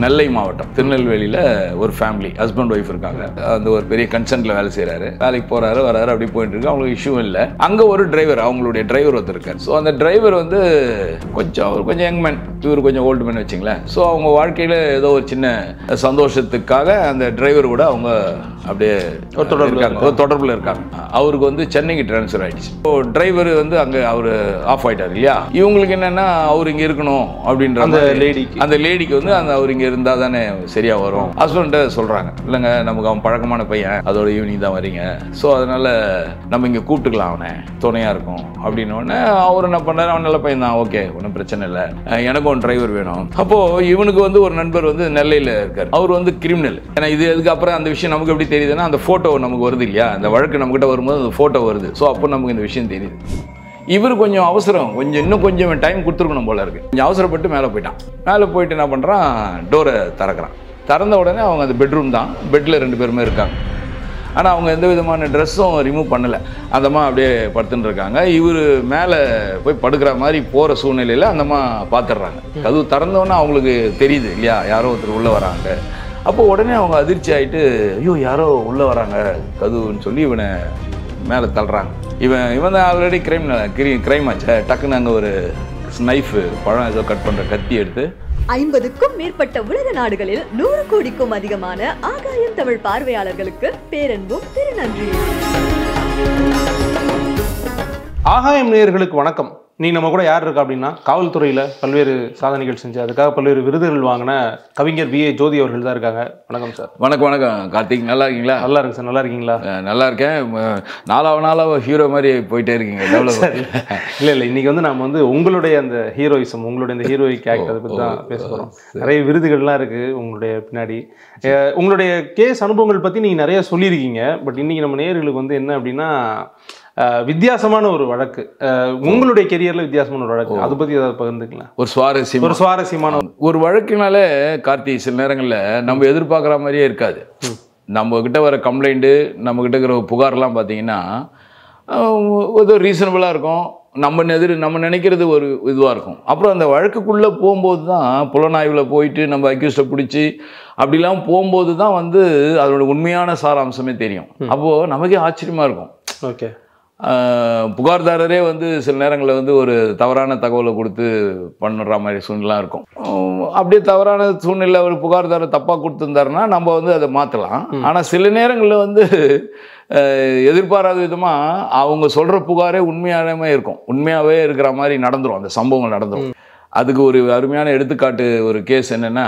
நெல்லை மாவட்டம் திருநெல்வேலியில் ஒரு ஃபேமிலி ஹஸ்பண்ட் ஒய்ஃப் இருக்காங்க. அந்த ஒரு பெரிய கன்சர்னில் வேலை செய்கிறாரு. வேலைக்கு போகிறாரு வராரு, அப்படி போயிட்டு இருக்கு. அவங்களுக்கு இஷ்யூ இல்லை. அங்கே ஒரு டிரைவர், அவங்களுடைய டிரைவர் ஒருத்தர் இருக்கார். ஸோ அந்த டிரைவர் வந்து அவர் கொஞ்சம் யங் மேன், இவர் கொஞ்சம் ஓல்டு மேன் வச்சுங்களேன். ஸோ அவங்க வாழ்க்கையில் ஏதோ ஒரு சின்ன சந்தோஷத்துக்காக அந்த டிரைவர் கூட அவங்க அப்படியே தொடர்பில் இருக்காங்க. அவருக்கு வந்து சென்னைக்கு ட்ரான்ஸ்ஃபர் ஆயிடுச்சு. ஸோ டிரைவர் வந்து அங்கே அவர் ஆஃப் ஆயிட்டார் இல்லையா. இவங்களுக்கு என்னன்னா அவர் இங்கே இருக்கணும் அப்படின்ற அந்த லேடிக்கு வந்து அவர் இங்கே இருந்தால் தானே சரியா வரும். ஹஸ்பண்ட சொல்றாங்க, இல்லைங்க நமக்கு அவன் பழக்கமான பையன், அதோட ஈவினிங் தான் வரீங்க, ஸோ அதனால நம்ம இங்கே கூப்பிட்டுக்கலாம், அவனை துணையா இருக்கும் அப்படின்னு. உடனே அவர் என்ன பண்ணாரு, அவன் நல்ல பையன் தான், ஓகே ஒன்றும் பிரச்சனை இல்லை, எனக்கும் ஒரு டிரைவர் வேணும். அப்போ இவனுக்கு வந்து ஒரு நண்பர் வந்து நெல்லையில் இருக்கார். அவர் வந்து கிரிமினல். ஏன்னா இது எதுக்கு அப்புறம் அந்த விஷயம் நமக்கு எப்படி தெரியுதுன்னா, அந்த ஃபோட்டோ நமக்கு வருது இல்லையா, அந்த வழக்கு நம்மகிட்ட வரும்போது அந்த ஃபோட்டோ வருது. ஸோ அப்போ நமக்கு இந்த விஷயம் தெரியுது. இவர் கொஞ்சம் அவசரம், இன்னும் கொஞ்சம் டைம் கொடுத்துருக்கணும் போல இருக்கு. கொஞ்சம் அவசரப்பட்டு மேலே போயிட்டான். மேலே போயிட்டு என்ன பண்ணுறான், டோரை திறக்கிறான். திறந்த உடனே அவங்க அந்த பெட்ரூம் தான், பெட்டில் 2 பேருமே இருக்காங்க. ஆனால் அவங்க எந்த விதமான ட்ரெஸ்ஸும் ரிமூவ் பண்ணலை, அந்தம்மா அப்படியே படுத்துன்னு இருக்காங்க. இவர் மேலே போய் படுக்கிற மாதிரி போகிற சூழ்நிலையில் அந்தம்மா பார்த்துடுறாங்க. கதவு திறந்தோன்னே அவங்களுக்கு தெரியுது இல்லையா, யாரோ ஒருத்தர் உள்ளே வராங்க. அப்போ உடனே அவங்க அதிர்ச்சி ஆகிட்டு, ஐயோ யாரோ உள்ளே வராங்க கதவுன்னு சொல்லி இவனை மேலே தள்ளுறாங்க. இவன் தான் ஆல்ரெடி கிரைம் ஆச்சு. டக்குன்னு அங்கே ஒரு நைஃபு, பழம் ஏதோ கட் பண்ணுற கத்தி எடுத்து 50க்கும் மேற்பட்ட உலக நாடுகளில் 100 கோடிக்கும் அதிகமான ஆகாயம் தமிழ் பார்வையாளர்களுக்கு பேரன்பும் திருநன்றி. ஆகாயம் நேயர்களுக்கு வணக்கம். நீ நம்ம கூட யார் இருக்கா அப்படின்னா, காவல்துறையில் பல்வேறு சாதனைகள் செஞ்சு அதுக்காக பல்வேறு விருதுகள் வாங்கின கவிஞர் வி.ஏ. ஜோதி அவர்கள் தான் இருக்காங்க. வணக்கம் சார். வணக்கம் கார்த்திக், நல்லா இருக்கீங்களா? நல்லா இருக்கு சார். நல்லா இருக்கீங்களா? நல்லா இருக்கேன். நாளாக ஹீரோ மாதிரி போயிட்டே இருக்கீங்க. இல்லை இன்னைக்கு வந்து நம்ம வந்து உங்களுடைய அந்த ஹீரோயிசம், உங்களுடைய அந்த ஹீரோயிக் ஆக்ட் அதை பற்றி தான் பேச போகிறோம். நிறைய விருதுகள்லாம் இருக்குது உங்களுடைய பின்னாடி. உங்களுடைய கேஸ் அனுபவங்கள் பற்றி நீங்கள் நிறைய சொல்லியிருக்கீங்க. பட் இன்றைக்கி நம்ம நேயர்களுக்கு வந்து என்ன அப்படின்னா, வித்தியாசமான ஒரு வழக்கு, உங்களுடைய கெரியர்ல வித்தியாசமான ஒரு வழக்கு, அதை பத்தி ஏதாவது பகிர்ந்துக்கலாம்? ஒரு சுவாரஸ்யமான ஒரு வழக்குனாலே கார்த்தி, சில நேரங்களில் நம்ம எதிர்பார்க்குற மாதிரியே இருக்காது. நம்ம கிட்ட வர கம்ப்ளைண்ட்டு, நம்ம கிட்ட இருக்கிற புகார்லாம் பார்த்தீங்கன்னா ஏதோ ரீசனபிளாக இருக்கும். நம்ம நினைக்கிறது ஒரு இதுவாக இருக்கும். அப்புறம் அந்த வழக்குக்குள்ளே போகும்போது தான், புலனாய்வில் போயிட்டு நம்ம அக்யூஸ்டை பிடிச்சி அப்படிலாம் போகும்போது தான் வந்து அதோட உண்மையான சாராம்சமே தெரியும். அப்போது நமக்கே ஆச்சரியமாக இருக்கும். ஓகே, புகார்தாரரே வந்து சில நேரங்களில் வந்து ஒரு தவறான தகவலை கொடுத்து பண்ணுற மாதிரி சூழ்நிலாம் இருக்கும். அப்படியே தவறான சூழ்நிலை ஒரு புகார்தாரர் தப்பாக கொடுத்துருந்தாருன்னா நம்ம வந்து அதை மாற்றலாம். ஆனால் சில நேரங்களில் வந்து எதிர்பாராத விதமாக அவங்க சொல்கிற புகாரே உண்மையானமே இருக்கும், உண்மையாகவே இருக்கிற மாதிரி நடந்துடும், அந்த சம்பவங்கள் நடந்துடும். அதுக்கு ஒரு அருமையான எடுத்துக்காட்டு ஒரு கேஸ் என்னென்னா,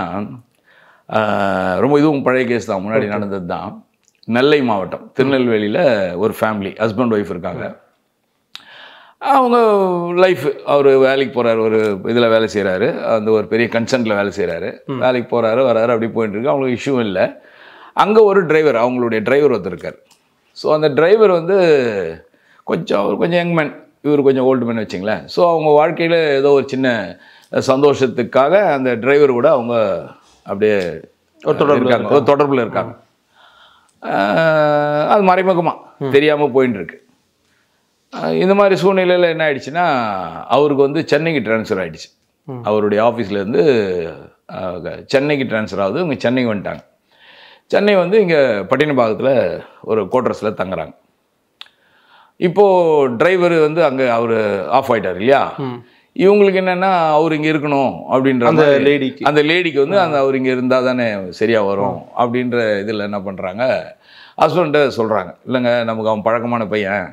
ரொம்ப இதுவும் பழைய கேஸ் தான், முன்னாடி நடந்தது தான். நெல்லை மாவட்டம் திருநெல்வேலியில் ஒரு ஃபேமிலி ஹஸ்பண்ட் ஒய்ஃப் இருக்காங்க. அவங்க லைஃப், அவர் வேலைக்கு போகிறாரு, ஒரு இதில் வேலை செய்கிறாரு, அந்த ஒரு பெரிய கன்சர்னில் வேலை செய்கிறாரு. வேலைக்கு போகிறாரு வராரு, அப்படி போயிட்டு இருக்கு. அவங்களுக்கு இஷ்யூ இல்லை. அங்கே ஒரு டிரைவர், அவங்களுடைய டிரைவர் ஒருத்தர் இருக்கார். ஸோ அந்த டிரைவர் வந்து அவர் கொஞ்சம் யங் மேன், இவர் கொஞ்சம் ஓல்டு மேன் வச்சுங்களேன். ஸோ அவங்க வாழ்க்கையில் ஏதோ ஒரு சின்ன சந்தோஷத்துக்காக அந்த டிரைவர் கூட அவங்க அப்படியே தொடர்பில் இருக்காங்க. அது மறைமுகமாக தெரியாமல் போயின்னு இருக்கு. இந்த மாதிரி சூழ்நிலையில் என்ன ஆயிடுச்சுன்னா, அவருக்கு வந்து சென்னைக்கு ட்ரான்ஸ்ஃபர் ஆகிடுச்சு. அவருடைய ஆஃபீஸ்லேருந்து சென்னைக்கு ட்ரான்ஸ்ஃபர் ஆகுது. இவங்க சென்னைக்கு வந்துட்டாங்க. சென்னை வந்து இங்கே பட்டினப்பாக்கத்தில் ஒரு குவார்ட்டர்ஸில் தங்குறாங்க. இப்போது டிரைவர் வந்து அங்கே அவர் ஆஃப் ஆகிட்டார் இல்லையா. இவங்களுக்கு என்னென்னா அவர் இங்கே இருக்கணும் அப்படின்ற அந்த லேடிக்கு வந்து அவர் இங்கே இருந்தால் தானே சரியாக வரும் அப்படின்ற இதில் என்ன பண்ணுறாங்க, ஹஸ்பண்ட சொல்கிறாங்க, இல்லைங்க நமக்கு அவன் பழக்கமான பையன்,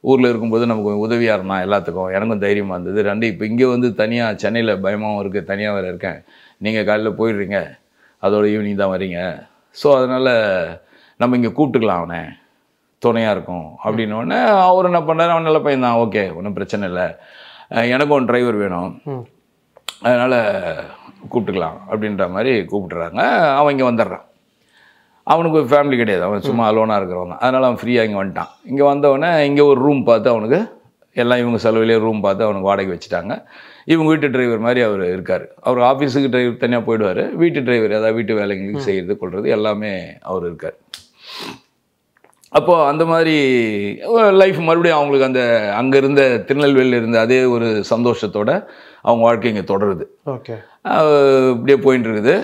ஊரில் இருக்கும்போது நமக்கு உதவியாக இருந்தான், எல்லாத்துக்கும் எனக்கும் தைரியமாக இருந்தது. ரெண்டு இப்போ இங்கே வந்து தனியாக சென்னையில் பயமாகவும் இருக்குது, தனியாக வேறு இருக்கேன், நீங்கள் காலையில் போயிடுறீங்க, அதோட ஈவினிங் தான் வரீங்க, ஸோ அதனால் நம்ம இங்கே கூப்பிட்டுக்கலாம், அவனை துணையாக இருக்கும் அப்படின்னு. உடனே அவர் என்ன பண்ணுறாரு, அவன் நல்ல பையன் தான், ஓகே ஒன்றும் பிரச்சனை இல்லை, எனக்கும் ஒரு டிரைவர் வேணும், அதனால் கூப்பிட்டுக்கலாம் அப்படின்ற மாதிரி கூப்பிட்டுறாங்க. அவன் இங்கே வந்துடுறான். அவனுக்கு ஒரு ஃபேமிலி கிடையாது, அவன் சும்மா அலோனாக இருக்கிறவங்க. அதனால் அவன் ஃப்ரீயாக இங்கே வந்துட்டான். இங்கே வந்தவொடனே இங்கே ஒரு ரூம் பார்த்து அவனுக்கு எல்லாம் இவங்க செலவுலேயே ரூம் பார்த்து அவனுக்கு வாடகை வச்சுட்டாங்க. இவங்க வீட்டு டிரைவர் மாதிரி அவர் இருக்கார். அவர் ஆஃபீஸுக்கு டிரைவர் தனியாக போயிடுவார், வீட்டு டிரைவர் ஏதாவது வீட்டு வேலைங்களுக்கு செய்கிறது கொள்வது எல்லாமே அவர் இருக்கார். அப்போது அந்த மாதிரி லைஃப் மறுபடியும் அவங்களுக்கு அந்த அங்கே இருந்த திருநெல்வேலியில் இருந்த அதே ஒரு சந்தோஷத்தோடு அவங்க வாழ்க்கை இங்கே தொடருது. ஓகே, இப்படியே போயின்னு இருக்குது.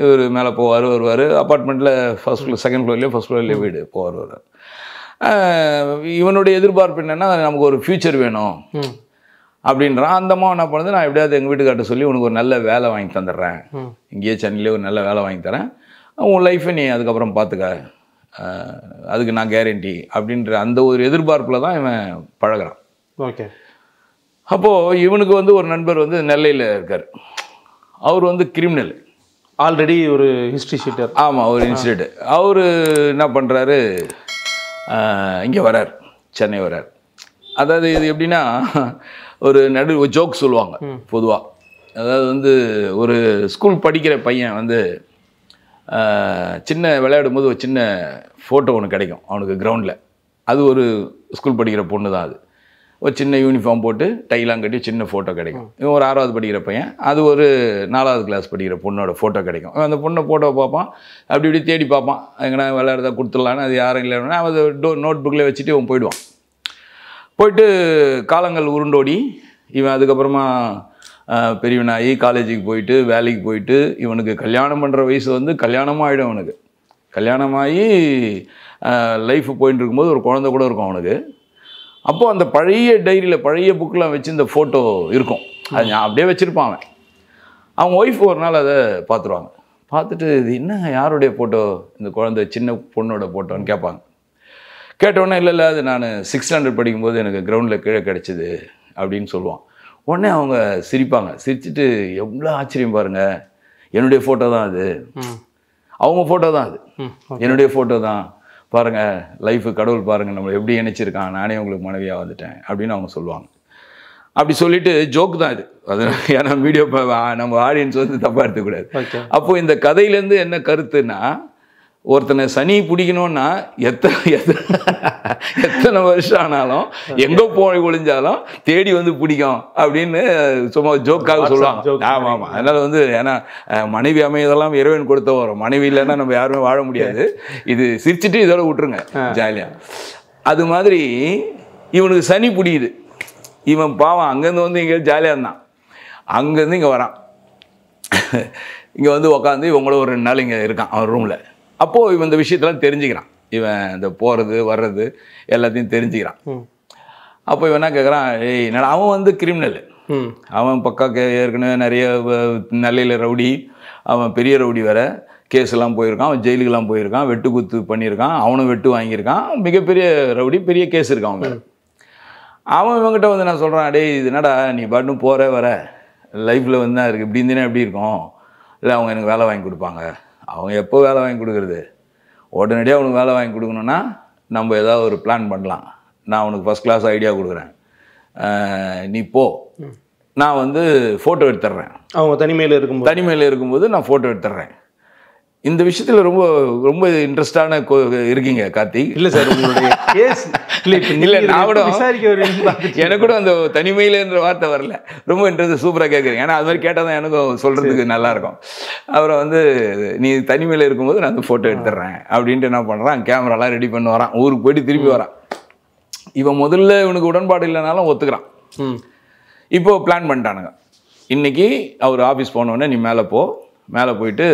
இவர் மேலே போவார் வருவார். அப்பார்ட்மெண்ட்டில் ஃபர்ஸ்ட் ஃப்ளோர், செகண்ட் ஃப்ளோர்லேயோ ஃபர்ஸ்ட் ஃப்ளோர்லேயோ வீடு போவார் வருவார். இவனுடைய எதிர்பார்ப்பு என்னென்னா நமக்கு ஒரு ஃப்யூச்சர் வேணும் அப்படின்றான். அந்த அம்மா என்ன பண்ணுது, நான் எப்படியாவது எங்கள் வீட்டுக்கார்ட்ட சொல்லி உனக்கு ஒரு நல்ல வேலை வாங்கி தந்துடுறேன், இங்கேயே சென்னையிலே ஒரு நல்ல வேலை வாங்கி தரேன், உன் லைஃப்பை நீ அதுக்கப்புறம் பார்த்துக்க, அதுக்கு நான் கேரண்டி அப்படின்ற அந்த ஒரு எதிர்பார்ப்பில் தான் இவன் பழகிறான். ஓகே. அப்போது இவனுக்கு வந்து ஒரு நண்பர் வந்து நெல்லையில் இருக்கார். அவர் வந்து கிரிமினல், ஆல்ரெடி ஒரு ஹிஸ்ட்ரி ஷீட்டர். ஆமாம், ஒரு இன்சிடென்ட். அவர் என்ன பண்ணுறாரு, இங்கே வரார், சென்னை வரார். அதாவது இது எப்படின்னா ஒரு ஜோக் சொல்லுவாங்க பொதுவாக. அதாவது வந்து ஒரு ஸ்கூல் படிக்கிற பையன் வந்து சின்ன விளையாடும் போது ஒரு சின்ன ஃபோட்டோ ஒன்று கிடைக்கும் அவனுக்கு கிரவுண்டில். அது ஒரு ஸ்கூல் படிக்கிற பொண்ணு தான். அது ஒரு சின்ன யூனிஃபார்ம் போட்டு டைலாம் கட்டி சின்ன ஃபோட்டோ கிடைக்கும். இவன் ஒரு 6வது படிக்கிற பையன், அது ஒரு 4வது கிளாஸ் படிக்கிற பொண்ணோட ஃபோட்டோ கிடைக்கும். அந்த பொண்ணை ஃபோட்டோ பார்ப்பான், அப்படி இப்படி தேடி பார்ப்பான், எங்கன்னா விளையாடுறதா கொடுத்துடலான்னு. அது யாரும் இல்லைன்னா அவன் நோட் புக்கில் வச்சுட்டு இவன் போயிடுவான். போயிட்டு காலங்கள் உருண்டோடி இவன் அதுக்கப்புறமா பெரியவனாகி காலேஜுக்கு போயிட்டு வேலைக்கு போயிட்டு இவனுக்கு கல்யாணம் பண்ணுற வயசு வந்து கல்யாணமும் ஆகிடும். அவனுக்கு கல்யாணமாகி லைஃப் போயிட்டு இருக்கும்போது ஒரு குழந்தை கூட இருக்கும் அவனுக்கு. அப்போது அந்த பழைய டைரியில் பழைய புக்கெலாம் வச்சு இந்த ஃபோட்டோ இருக்கும், அது நான் அப்படியே வச்சுருப்பான் அவன். அவங்க ஒய்ஃப் ஒரு நாள் அதை பார்த்துருவாங்க. பார்த்துட்டு இது என்ன யாருடைய ஃபோட்டோ, இந்த குழந்தை சின்ன பொண்ணோட ஃபோட்டோன்னு கேட்பாங்க. கேட்டவுடனே இல்லை அது நான் 6th ஸ்டாண்டர்ட் படிக்கும்போது எனக்கு கிரவுண்டில் கீழே கிடச்சிது அப்படின்னு சொல்லுவான். உடனே அவங்க சிரிப்பாங்க. சிரிச்சுட்டு எவ்வளோ ஆச்சரியம் பாருங்கள், என்னுடைய ஃபோட்டோ தான் அது, அவங்க ஃபோட்டோ தான் அது, என்னுடைய ஃபோட்டோ தான் பாருங்கள், லைஃபு கடவுள் பாருங்கள் நம்மளை எப்படி இணைச்சிருக்கான், நானே உங்களுக்கு மனைவியாக வந்துட்டேன் அப்படின்னு அவங்க சொல்லுவாங்க. அப்படி சொல்லிட்டு ஜோக் தான் இது. அது ஏன்னா வீடியோ நம்ம ஆடியன்ஸ் வந்து தப்பாக எடுத்துக்கூடாது. அப்போது இந்த கதையிலேருந்து என்ன கருத்துன்னா, ஒருத்தனை சனி பிடிக்கணும்னா எத்தனை வருஷம் ஆனாலும் எங்கே போய் ஒளிஞ்சாலும் தேடி வந்து பிடிக்கும் அப்படின்னு சும்மா ஜோக்காக சொல்லுவாங்க. ஆமாம் ஆமாம். அதனால் வந்து ஏன்னா மனைவி அமையதெல்லாம் இறைவன் கொடுத்த வரும், மனைவி இல்லைன்னா நம்ம யாருமே வாழ முடியாது. இது சிரிச்சுட்டு இதோட விட்டுருங்க ஜாலியாக. அது மாதிரி இவனுக்கு சனி பிடிக்குது. இவன் பாவம் அங்கேருந்து வந்து இங்கே ஜாலியாக இருந்தான், அங்கேருந்து இங்கே வரான். இங்கே வந்து உக்காந்து இவங்களோட ஒரு 2 நாள் இங்கே இருக்கான் அவன் ரூமில். அப்போது இவன் இந்த விஷயத்தெல்லாம் தெரிஞ்சுக்கிறான். இவன் இந்த போகிறது வர்றது எல்லாத்தையும் தெரிஞ்சுக்கிறான். அப்போ இவன் என்ன கேட்குறான், ஏய் என்னடா அவன் வந்து கிரிமினல், அவன் பக்கா ஏற்கனவே நிறைய நெல்லையில் ரவுடி, அவன் பெரிய ரவுடி வேற, கேஸெல்லாம் போயிருக்கான், அவன் ஜெயிலுக்கெல்லாம் போயிருக்கான், வெட்டு குத்து பண்ணியிருக்கான், அவனும் வெட்டு வாங்கியிருக்கான், மிகப்பெரிய ரவுடி, பெரிய கேஸ் இருக்கான் அவன். அவன் இவங்ககிட்ட வந்து நான் சொல்கிறான், டேய் இது என்னடா நீ பாட்டும் போகிற வர லைஃப்பில் வந்து தான் இருக்குது, இப்படி இருந்தீங்கன்னா எப்படி இருக்கும், இல்லை அவங்க எனக்கு வேலை வாங்கி கொடுப்பாங்க. அவங்க எப்போ வேலை வாங்கி கொடுக்குறது, உடனடியாக அவனுக்கு வேலை வாங்கி கொடுக்கணுன்னா நம்ம ஏதாவது ஒரு பிளான் பண்ணலாம். நான் அவனுக்கு ஃபஸ்ட் கிளாஸ் ஐடியா கொடுக்குறேன், நீ போ, நான் வந்து ஃபோட்டோ எடுத்துட்றேன். அவங்க தனிமையில் இருக்கும்போது நான் ஃபோட்டோ எடுத்துட்றேன். இந்த விஷயத்தில் ரொம்ப ரொம்ப இன்ட்ரெஸ்டான இருக்கீங்க கார்த்திக். இல்லை சார் உங்களுடைய கேஸ் இல்லை, நான் கூட எனக்கு கூட அந்த தனிமையிலன்ற வார்த்தை வரல, ரொம்ப இன்ட்ரெஸ்ட் சூப்பராக கேட்குறீங்க. ஏன்னா அது மாதிரி கேட்டால் தான் எனக்கும் சொல்கிறதுக்கு நல்லாயிருக்கும். அப்புறம் வந்து நீ தனிமையில் இருக்கும்போது நான் வந்து ஃபோட்டோ எடுத்துடுறேன் அப்படின்ட்டு என்ன பண்ணுறான், கேமராலாம் ரெடி பண்ணி வரான், ஊருக்கு போயிட்டு திருப்பி வரான். இவன் முதல்ல இவனுக்கு உடன்பாடு இல்லைனாலும் ஒத்துக்கிறான். இப்போது பிளான் பண்ணிட்டானுங்க, இன்றைக்கி அவர் ஆஃபீஸ் போனோடனே நீ மேலே போ, மேலே போயிட்டு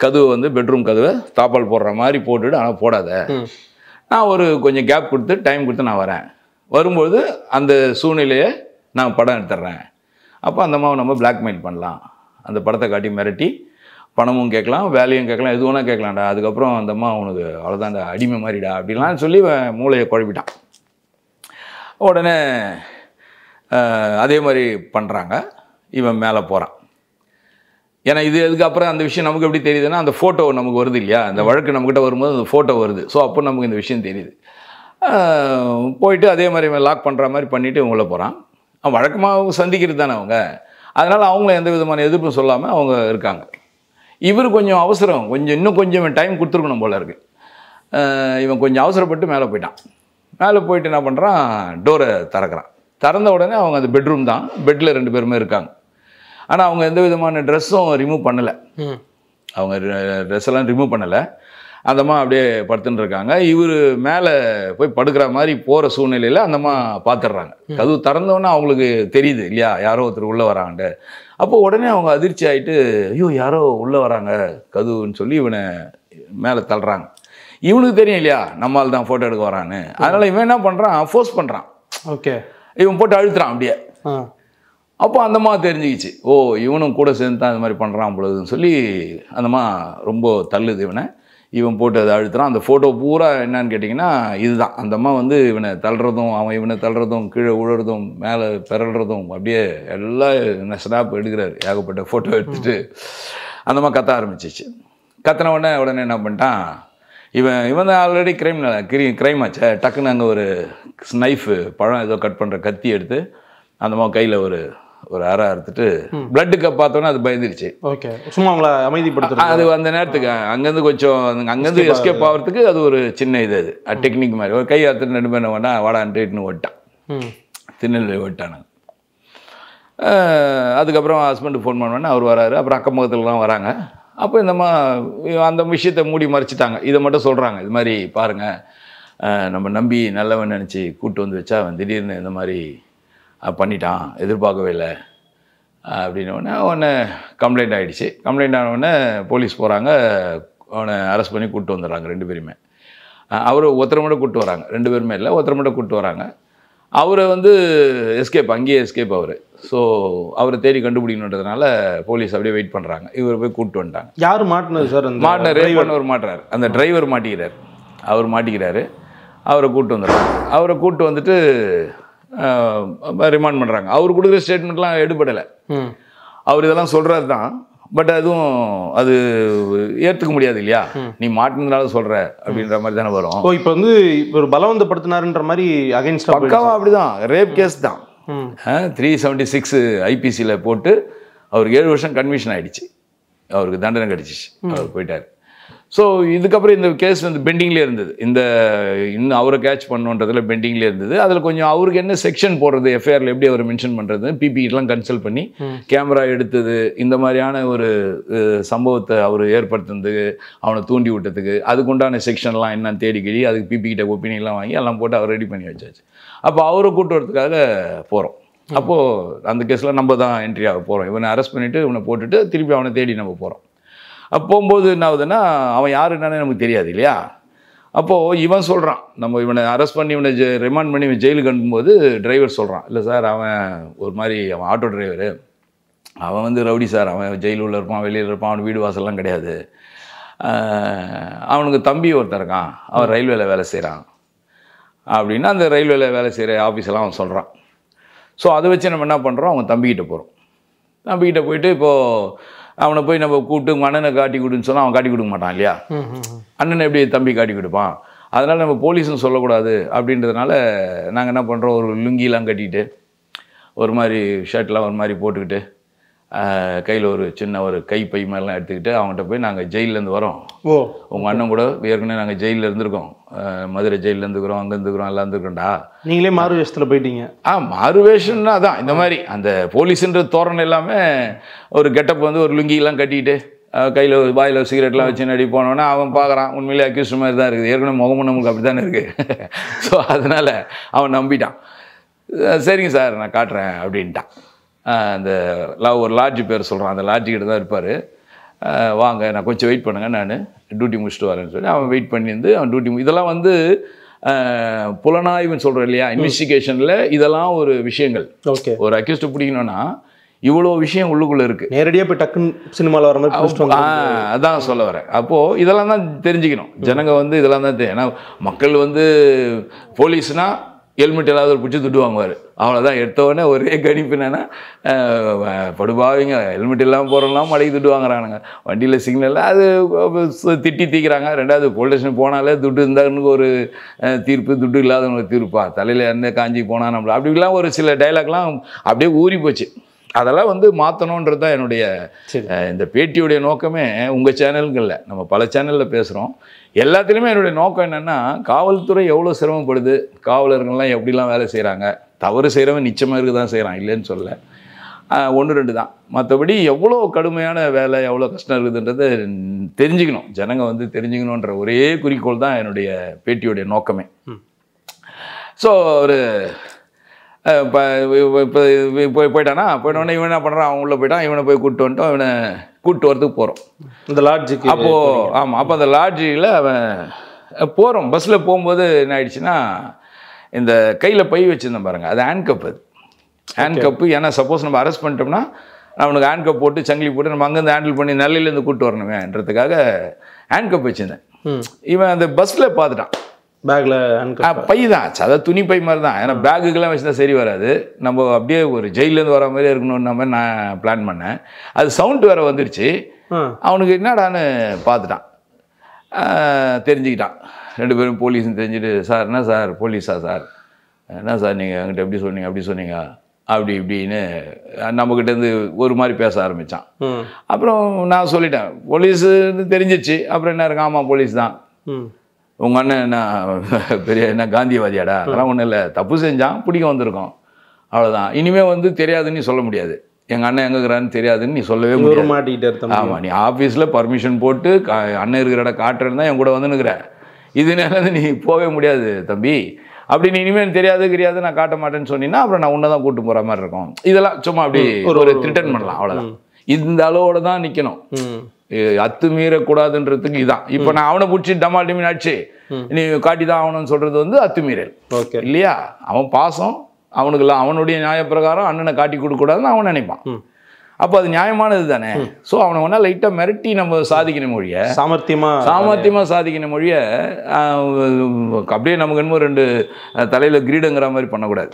கதவை வந்து பெட்ரூம் கதவை தாப்பால் போடுற மாதிரி போட்டுவிட்டு, ஆனால் போடாத, நான் ஒரு கொஞ்சம் கேப் கொடுத்து டைம் கொடுத்து நான் வரேன், வரும்போது அந்த சூழ்நிலையை நான் படம் எடுத்துட்றேன். அப்போ அந்த அம்மாவை நம்ம பிளாக்மெயில் பண்ணலாம், அந்த படத்தை காட்டி மிரட்டி பணமும் கேட்கலாம், வேலையும் கேட்கலாம், எது வேணால் கேட்கலாம்டா. அதுக்கப்புறம் அந்த அம்மா உனக்கு அவ்வளோதான்டா, அடிமை மாதிரிடா அப்படின்லாம் சொல்லி மூளையை குழப்பிட்டான். உடனே அதே மாதிரி பண்ணுறாங்க. இவன் மேலே போகிறான். ஏன்னா இது அதுக்கப்புறம் அந்த விஷயம் நமக்கு எப்படி தெரியுதுன்னா, அந்த ஃபோட்டோ நமக்கு வருது இல்லையா, அந்த வழக்கு நம்மக்கிட்ட வரும்போது அந்த ஃபோட்டோ வருது. ஸோ அப்போ நமக்கு இந்த விஷயம் தெரியுது. போயிட்டு அதே மாதிரி லாக் பண்ணுற மாதிரி பண்ணிவிட்டு இவங்கள போகிறான். வழக்கமாக அவங்க சந்திக்கிறது தானே அவங்க, அதனால் அவங்கள எந்த விதமான எதிர்ப்பும் சொல்லாமல் அவங்க இருக்காங்க. இவர் கொஞ்சம் அவசரம், இன்னும் கொஞ்சம் டைம் கொடுத்துருக்கணும் போல இருக்குது. இவன் கொஞ்சம் அவசரப்பட்டு மேலே போயிட்டான். மேலே போயிட்டு என்ன பண்ணுறான், டோரை திறக்கிறான். திறந்த உடனே அவங்க அந்த பெட்ரூம் தான், பெட்டில் 2 பேருமே இருக்காங்க. ஆனால் அவங்க எந்த விதமான ட்ரெஸ்ஸும் ரிமூவ் பண்ணலை, அவங்க ட்ரெஸ்ஸெல்லாம் ரிமூவ் பண்ணலை. அந்தம்மா அப்படியே படுத்துன்னு இருக்காங்க. இவர் மேலே போய் படுக்கிற மாதிரி போகிற சூழ்நிலையில் அந்தம்மா பார்த்துடுறாங்க. கதவு திறந்தோன்னே அவங்களுக்கு தெரியுது இல்லையா, யாரோ ஒருத்தர் உள்ளே வராங்கன்ட்டு. அப்போ உடனே அவங்க அதிர்ச்சி ஆகிட்டு ஐயோ யாரோ உள்ளே வராங்க கதுன்னு சொல்லி இவனை மேலே தள்ளுறாங்க. இவனுக்கு தெரியும் இல்லையா நம்மால் தான் ஃபோட்டோ எடுக்க வரான்னு. அதனால் இவன் என்ன பண்ணுறான், ஃபோர்ஸ் பண்ணுறான். ஓகே, இவன் போட்டு அழுத்துறான் அப்படியே. அப்போ அந்தம்மா தெரிஞ்சுக்கிச்சு, ஓ இவனும் கூட சேர்ந்து தான் இந்த மாதிரி பண்ணுறான் பொழுதுன்னு சொல்லி அந்தம்மா ரொம்ப தள்ளுது இவனை. இவன் போட்டு அதை அழுத்துறான். அந்த ஃபோட்டோ பூரா என்னன்னு கேட்டிங்கன்னா இதுதான். அந்தம்மா வந்து இவனை தள்ளுறதும் அவன் இவனை தள்ளுறதும் கீழே விழுறதும் மேலே பிறல்றதும் அப்படியே எல்லாம் ஸ்னாப் எடுக்கிறாரு. ஏகப்பட்ட ஃபோட்டோ எடுத்துகிட்டு அந்தம்மா கத்த ஆரம்பிச்சிச்சு. கத்தின உடனே என்ன பண்ணிட்டான், இவன் தான் ஆல்ரெடி க்ரைம் ஆச்சே. டக்குன்னு அங்கே ஒரு நைஃபு பழம் ஏதோ கட் பண்ணுற கத்தி எடுத்து அந்தம்மா கையில் ஒரு அரை அறுத்துட்டு பிளட்டுக்கு பார்த்தோன்னா அது பயந்துருச்சு. ஓகே, சும்மா அவங்கள அமைதிப்படுத்து. அது அந்த நேரத்துக்கு அங்கேருந்து கொஞ்சம் அங்கேருந்து எஸ்கேப் ஆகிறதுக்கு அது ஒரு சின்ன அது டெக்னிக் மாதிரி. ஒரு கை அறுத்துட்டு 2 பேர் வேணா வாடான்ட்டு ஓட்டான், திருநெல்வேலி ஓட்டானாங்க. அதுக்கப்புறம் ஹஸ்பண்டுக்கு ஃபோன் பண்ணோன்னே அவர் வராரு. அப்புறம் அக்கம் பக்கத்துலலாம் வராங்க. அப்போ இந்தம்மா அந்த விஷயத்தை மூடி மறைச்சிட்டாங்க. இதை மட்டும் சொல்கிறாங்க, இது மாதிரி பாருங்கள் நம்ம நம்பி நல்லவன் நினச்சி கூப்பிட்டு வந்து வச்சா அவன் திடீர்னு இந்த மாதிரி பண்ணிட்டான், எதிர்பார்க்கவே இல்லை அப்படின்னோடனே உடனே கம்ப்ளைண்ட் ஆகிடுச்சு. கம்ப்ளைண்ட் ஆனவுடனே போலீஸ் போகிறாங்க, அவனை அரெஸ்ட் பண்ணி கூப்பிட்டு வந்துடுறாங்க 2 பேருமே. அவர் ஒருத்தரை மட்டும் கூப்பிட்டு வராங்க, 2 பேருமே இல்லை, ஒருத்தரை மட்டும் கூப்பிட்டு வராங்க. அவரை வந்து அங்கேயே எஸ்கேப் அவர். ஸோ அவரை தேடி கண்டுபிடிக்கணுன்றதுனால போலீஸ் அப்படியே வெயிட் பண்ணுறாங்க. இவர் போய் கூப்பிட்டு வந்துட்டாங்க. யார் மாட்டினது சார்? ரேப் பண்ணவர் மாட்டுறாரு, அந்த டிரைவர் மாட்டிக்கிறார். அவர் மாட்டிக்கிறாரு, அவரை கூப்பிட்டு வந்துடுறாங்க. அவரை கூப்பிட்டு வந்துட்டு ரிமாண்ட் பண்ணுறாங்க. அவர் கொடுக்குற ஸ்டேட்மெண்ட்லாம் எடுபடலை. அவர் இதெல்லாம் சொல்கிறது தான், பட் அதுவும் அது ஏற்றுக்க முடியாது இல்லையா, நீ மாட்டினதுனால சொல்கிற அப்படின்ற மாதிரி தானே வரும். இப்போ வந்து ஒரு பலவந்தப்படுத்தினாருன்ற மாதிரி அகைன்ஸ்ட் பக்காவாக அப்படி தான், ரேப் கேஸ் தான். 376 ஐபிசியில் போட்டு அவருக்கு 7 வருஷம் கன்விஷன் ஆகிடுச்சு, அவருக்கு தண்டனை கிடச்சிச்சு, அவர் போயிட்டார். ஸோ இதுக்கப்புறம் இந்த கேஸ் வந்து பெண்டிங்லேயே இருந்தது. இன்னும் அவரை கேட்ச் பண்ணுன்றதுல பெண்டிங்லேயே இருந்தது. அதில் கொஞ்சம் அவருக்கு என்ன செக்ஷன் போடுறது, எஃப்ஐஆரில் எப்படி அவர் மென்ஷன் பண்ணுறது, பிபிஇலாம் கன்சல்ட் பண்ணி கேமரா எடுத்தது, இந்த மாதிரியான ஒரு சம்பவத்தை அவர் ஏற்படுத்துனதுக்கு, அவனை தூண்டி விட்டதுக்கு அதுக்குண்டான செக்ஷன்லாம் என்னன்னு தேடிக்கிடி அதுக்கு பிபிகிட்ட ஒப்பீனியன்லாம் வாங்கி எல்லாம் போட்டு அவர் ரெடி பண்ணி வச்சாச்சு. அப்போ அவரை கூட்டு வரதுக்காக போகிறோம். அப்போது அந்த கேஸில் நம்ம தான் என்ட்ரி ஆக போகிறோம். இவனை அரெஸ்ட் பண்ணிவிட்டு இவனை போட்டுட்டு திருப்பி அவனை தேடி நம்ம போகிறோம். போகும்போது என்ன ஆகுதுன்னா, அவன் யார் என்னன்னு நமக்கு தெரியாது இல்லையா. அப்போது இவன் சொல்கிறான், நம்ம இவனை அரெஸ்ட் பண்ணி இவனை ரிமாண்ட் பண்ணி இவன் ஜெயிலுக்கு அனுப்பும்போது டிரைவர் சொல்கிறான், இல்லை சார் அவன் ஒரு மாதிரி அவன் ஆட்டோ டிரைவரு, அவன் வந்து ரவுடி சார், அவன் ஜெயிலுள்ள இருப்பான், வெளியில் இருப்பான், அவன் வீடு வாசல்லாம் கிடையாது, அவனுக்கு தம்பி ஒருத்தன் இருக்கான், அவன் ரயில்வேல வேலை செய்கிறான் அப்படின்னா அந்த ரயில்வேல வேலை செய்கிற ஆஃபீஸெல்லாம் அவன் சொல்கிறான். ஸோ அதை வச்சு நம்ம என்ன பண்ணுறோம், அவங்க தம்பிக்கிட்ட போகிறோம். தம்பிக்கிட்ட போயிட்டு இப்போது அவனை போய் நம்ம கூப்பிட்டு உங்கள் அண்ணனை காட்டி கொடுன்னு சொன்னால் அவன் காட்டி கொடுக்க மாட்டான் இல்லையா. அண்ணனை எப்படி தம்பி காட்டி கொடுப்பான், அதனால் நம்ம போலீஸும் சொல்லக்கூடாது அப்படின்றதுனால நாங்கள் என்ன பண்ணுறோம், ஒரு லுங்கிலாம் கட்டிக்கிட்டு ஒரு மாதிரி ஷர்ட்லாம் ஒரு மாதிரி போட்டுக்கிட்டு கையில் ஒரு சின்ன ஒரு கைப்பை மாதிரிலாம் எடுத்துக்கிட்டு அவங்ககிட்ட போய் நாங்கள் ஜெயிலேருந்து வரோம், உங்கள் அண்ணன் கூட ஏற்கனவே நாங்கள் ஜெயிலில் இருந்திருக்கோம், மதுரை ஜெயிலில் இருந்துக்கிறோம், அங்கே இருந்துக்கிறோம், எல்லாம் இருந்துருக்கோண்டா. நீங்களே மாறு வேஷத்தில் போயிட்டீங்க. மாறு வேஷம்னா அதான் இந்த மாதிரி அந்த போலீஸுன்ற தோரணை எல்லாமே ஒரு கெட்டப் வந்து ஒரு லுங்கிலாம் கட்டிக்கிட்டு கையில் ஒரு வாயில் சிகரெட்லாம் வச்சு நடி போனோன்னா அவன் பார்க்குறான், உண்மையிலே அக்யூஸ்ட் மாதிரி தான் இருக்குது, ஏற்கனவே முகமும் நமக்கு அப்படி தானே இருக்குது. ஸோ அதனால் அவன் நம்பிட்டான். சரிங்க சார் நான் காட்டுறேன் அப்படின்ட்டான். அந்த ஒரு லாட்ஜு பேர் சொல்கிறான், அந்த லாட்ஜுக்கிட்ட தான் இருப்பார், வாங்க நான் கொஞ்சம் வெயிட் பண்ணுங்கள், நான் டியூட்டி முடிச்சுட்டு வரேன்னு சொல்லி அவன் வெயிட் பண்ணியிருந்து அவன் டியூட்டி இதெல்லாம் வந்து புலனாய்வுன்னு சொல்கிறோம் இல்லையா, இன்வெஸ்டிகேஷனில் இதெல்லாம் ஒரு விஷயங்கள். ஓகே, ஒரு அக்யூஸ்ட் பிடிக்கணும்னா இவ்வளோ விஷயம் உள்ளுக்குள்ளே இருக்குது, நேரடியாக போய் டக்குன்னு சினிமாவில் வர மாதிரி. அதான் சொல்ல வரேன். அப்போது இதெல்லாம் தான் தெரிஞ்சுக்கணும் ஜனங்க வந்து, இதெல்லாம் தான் ஏன்னா மக்கள் வந்து போலீஸ்னால் ஹெல்மெட் எல்லாவது ஒரு பிடிச்சி துட்டு வாங்குவார், அவ்வளோதான். எடுத்தோடனே ஒரே கணிப்பு என்னென்னா படுபாவிங்க ஹெல்மெட் இல்லாமல் போகிறோம்லாம் மழைக்கு துட்டு வாங்குறானுங்க, வண்டியில் சிக்னலில் அது திட்டி தீக்கிறாங்க. ரெண்டாவது போலீஸ் ஸ்டேஷன் போனாலே துட்டு இருந்தான்னு ஒரு தீர்ப்பு, துட்டு இல்லாதவங்க தீர்ப்பா, தலையில் என்ன காஞ்சி போனால் நம்மள அப்படிலாம் ஒரு சில டைலாக்லாம் அப்படியே ஊறி போச்சு. அதெல்லாம் வந்து மாற்றணுன்றது தான் என்னுடைய இந்த பேட்டியுடைய நோக்கமே. உங்கள் சேனலுங்க இல்லை, நம்ம பல சேனலில் பேசுகிறோம். எல்லாத்துலேயுமே என்னுடைய நோக்கம் என்னென்னா, காவல்துறை எவ்வளோ சிரமப்படுது, காவலர்கள்லாம் எப்படிலாம் வேலை செய்கிறாங்க, தவறு செய்கிறவன் நிச்சயமாக இருக்க தான் செய்கிறான், இல்லைன்னு சொல்ல, 1-2 தான். மற்றபடி எவ்வளோ கடுமையான வேலை, எவ்வளோ கஷ்டம் இருக்குதுன்றதை தெரிஞ்சுக்கணும், ஜனங்க வந்து தெரிஞ்சுக்கணுன்ற ஒரே குறிக்கோள் தான் என்னுடைய பேட்டியுடைய நோக்கமே. ஸோ ஒரு இப்போ போயிட்டானா போயிட்டோடனே இவன் என்ன பண்ணுறான், அவன் உள்ளே போயிட்டான், இவனை போய் கூப்பிட்டு வந்துட்டோம், இவனை கூப்பிட்டு வரதுக்கு போகிறோம் இந்த லாட்ஜுக்கு. அப்போது ஆமாம், அப்போ அந்த லாட்ஜில் அவன் போகிறோம். பஸ்ஸில் போகும்போது என்ன ஆயிடுச்சுன்னா, இந்த கையில் பை வச்சுருந்தேன் பாருங்கள், அது ஹேண்ட் கப். அது ஹேண்ட் கப்பு. ஏன்னா சப்போஸ் நம்ம அரெஸ்ட் பண்ணிட்டோம்னா அவனுக்கு ஹேண்ட் கப் போட்டு சங்கிலி போட்டு நம்ம அங்கேருந்து ஹேண்டில் பண்ணி நெல்லையிலேருந்து கூப்பிட்டு வரணுமேன்றதுக்காக ஹேண்ட் கப் வச்சுருந்தேன். இவன் அந்த பஸ்ஸில் பார்த்துட்டான். பேக்கில் பை தான், அதாவது துணி பை மாதிரி தான். ஏன்னா பேக்குக்கெல்லாம் வச்சுதான் சரி வராது, நம்ம அப்படியே ஒரு ஜெயிலேருந்து வர மாதிரி இருக்கணும்னு மாதிரி நான் பிளான் பண்ணேன். அது சவுண்டு வேறு வந்துடுச்சு. அவனுக்கு என்னடான்னு பார்த்துட்டான், தெரிஞ்சுக்கிட்டான். 2 பேரும் போலீஸ்னு தெரிஞ்சுட்டு, சார் என்ன சார் போலீஸா சார், என்ன சார் நீங்கள் என்கிட்ட எப்படி சொன்னீங்க அப்படி சொன்னீங்க அப்படி இப்படின்னு நம்மக்கிட்டேருந்து ஒரு மாதிரி பேச ஆரம்பித்தான். அப்புறம் நான் சொல்லிட்டேன் போலீஸுன்னு தெரிஞ்சிச்சு. அப்புறம் என்ன இருக்கு, ஆமாம் போலீஸ் தான். உங்கள் அண்ணன் என்ன பெரிய என்ன காந்தியவாதியாடா? அதெல்லாம் ஒன்றும் இல்லை, தப்பு செஞ்சான், பிடிக்க வந்திருக்கோம், அவ்வளோதான். இனிமேல் வந்து தெரியாதுன்னு சொல்ல முடியாது, எங்கள் அண்ணன் எங்கே இருக்கிறான்னு தெரியாதுன்னு நீ சொல்லவே முடியாது. மாட்டிக்கிட்டு. ஆமாம், நீ ஆஃபீஸில் பர்மிஷன் போட்டு அண்ணன் இருக்கிற இடம் காட்டுறேன்னு தான் என் கூட வந்துன்னுக்குற, இதனால நீ போகவே முடியாது தம்பி. அப்படி நீ இனிமேல் தெரியாது நான் காட்ட மாட்டேன்னு சொன்னீங்கன்னா அப்புறம் நான் உன்னை தான் கூப்பிட்டு போகிற மாதிரி இருக்கும். இதெல்லாம் சும்மா அப்படி ஒரு த்ரிட்டன் பண்ணலாம், அவ்வளோதான். இந்த அளவோட தான் நிற்கணும், அத்துமீறக்கூடாதுன்றதுக்கு இதான். இப்போ நான் அவனை பிடிச்சி டமால் டிமின் ஆச்சு நீ காட்டி தான் ஆகணும்னு சொல்கிறது வந்து அத்துமீறல் இல்லையா? அவன் பாசம், அவனுக்குலாம் அவனுடைய நியாயப்பிரகாரம் அண்ணனை காட்டி கொடுக்கக்கூடாதுன்னு அவன் நினைப்பான். அப்போ அது நியாயமானது தானே. ஸோ அவனை ஒன்றா லைட்டாக மிரட்டி நம்ம சாதிக்கணும் மொழியை, சாமர்த்தியமாக சாதிக்கணும் மொழியை. அப்படியே நமக்கு என்னமோ 2 தலையில் கிரீடுங்கிற மாதிரி பண்ணக்கூடாது.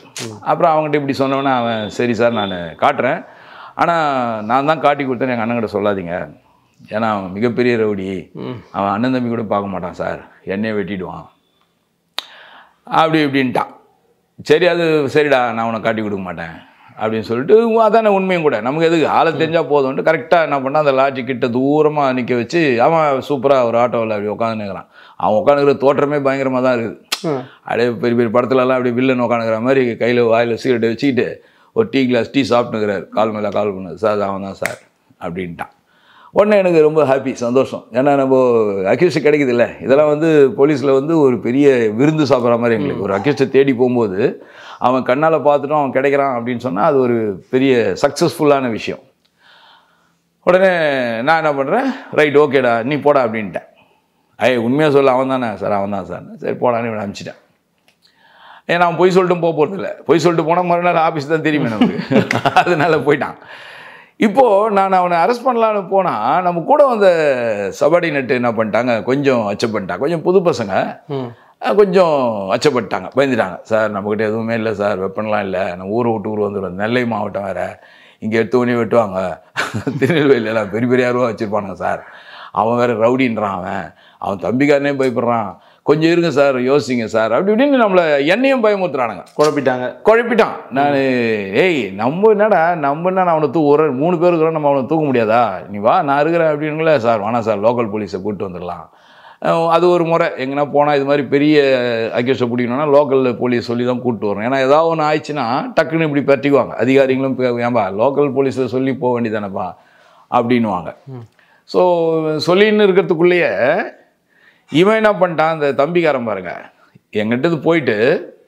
அப்புறம் அவங்ககிட்ட இப்படி சொன்னோன்னா அவன் சரி சார் நான் காட்டுறேன், ஆனால் நான் தான் காட்டி கொடுத்தேன்னு எங்கள் அண்ணன்கிட்ட சொல்லாதீங்க, ஏன்னா அவன் மிகப்பெரிய ரவுடி, அவன் அண்ணன் தம்பி கூட பார்க்க மாட்டான் சார், என்னையே வெட்டிடுவான் அப்படி இப்படின்ட்டான். சரி அது சரிடா, நான் அவனை காட்டி கொடுக்க மாட்டேன் அப்படின்னு சொல்லிட்டு, அதானே உண்மையும் கூட, நமக்கு எதுக்கு ஆளை தெரிஞ்சால் போதும்ட்டு கரெக்டாக என்ன பண்ணால் அந்த லாட்ஜி கிட்ட தூரமாக நிற்க வச்சு அவன் சூப்பராக ஒரு ஆட்டோவில் அப்படி உட்காந்துக்கிறான். அவன் உட்காந்துக்கிற தோற்றமே பயங்கரமாக தான் இருக்குது. அப்படியே பெரிய பெரிய படத்துலலாம் அப்படி வில்லன் உட்காந்துக்கிற மாதிரி கையில் வாயில் சிகரெட்டை வச்சுக்கிட்டு ஒரு டீ கிளாஸ் டீ சாப்பிட்டுக்கிறார். கால் மேலே கால் பண்ணது, சார் அவன் தான் சார் அப்படின்ட்டான். உடனே எனக்கு ரொம்ப ஹாப்பி, சந்தோஷம். ஏன்னா நம்ம அக்யூஸ்ட் கிடைக்குது இல்லை, இதெல்லாம் வந்து போலீஸில் வந்து ஒரு பெரிய விருந்து சாப்பிட்ற மாதிரி. எங்களுக்கு ஒரு அக்யூஸ்ட்டை தேடி போகும்போது அவன் கண்ணால் பார்த்துட்டோம் அவன் கிடைக்கிறான் அப்படின்னு சொன்னால் அது ஒரு பெரிய சக்ஸஸ்ஃபுல்லான விஷயம். உடனே நான் என்ன பண்ணுறேன், ரைட் ஓகேடா நீ போடா அப்படின்ட்டேன். உண்மையாக சொல்ல அவன் தானே சார், அவன் தான் சார், சரி போடான்னு இவனை அனுப்பிச்சிட்டேன். ஏன்னா அவன் பொய் சொல்லிட்டும் போக போகிறதில்ல, பொய் சொல்லிட்டு போனால் மறுநாள் ஆஃபீஸ் தான் தெரியுமே நமக்கு, அதனால போயிட்டான். இப்போது நான் அவனை அரெஸ்ட் பண்ணலான்னு போனால் நம்ம கூட வந்த சபார்டினேட் என்ன பண்ணிட்டாங்க, கொஞ்சம் அச்சப்பட்டாங்க. கொஞ்சம் புது பசங்க கொஞ்சம் அச்சப்பட்டாங்க, பயந்துட்டாங்க. சார் நம்மக்கிட்ட எதுவுமே இல்லை சார், வெப்பன்லாம் இல்லை, நான் ஊரை விட்டு ஊர் வந்துடுவேன், நெல்லை மாவட்டம் வேறு, இங்கே எடுத்தவொடனே வெட்டுவாங்க, திருநெல்வேலியெல்லாம் பெரிய பெரிய அருவா வச்சுருப்பானுங்க சார், அவன் வேறு ரவுடின்றான், அவன் தம்பிக்காரனே பயப்படுறான், கொஞ்சம் இருங்க சார் யோசிங்க சார் அப்படி இப்படின்னு நம்மளை என்னையும் பயமுறுத்துறானுங்க. குழப்பிட்டான். நான் நம்ம என்னடா அவனை ஒரு 3 பேர் இருக்கிறோம், நம்ம அவனை தூக்க முடியாதா, நீ வா நான் இருக்கிறேன் அப்படின்னுங்களே. சார் வேணாம் சார், லோக்கல் போலீஸை கூப்பிட்டு வந்துடலாம். அது ஒரு முறை எங்கன்னா போனால் இது மாதிரி பெரிய அக்யூஸ்டை பிடிக்கணும்னா லோக்கல் போலீஸ் சொல்லி தான் கூப்பிட்டு வரணும். ஏன்னா ஏதாவது ஒன்று ஆயிடுச்சுன்னா டக்குன்னு இப்படி பற்றிக்குவாங்க அதிகாரிகளும், ஏன்பா லோக்கல் போலீஸில் சொல்லி போக வேண்டியதானப்பா அப்படின்வாங்க. ஸோ சொல்லின்னு இருக்கிறதுக்குள்ளேயே இவன் என்ன பண்ணிட்டான், அந்த தம்பிக்காரன் பாருங்க எங்கிட்டது போயிட்டு,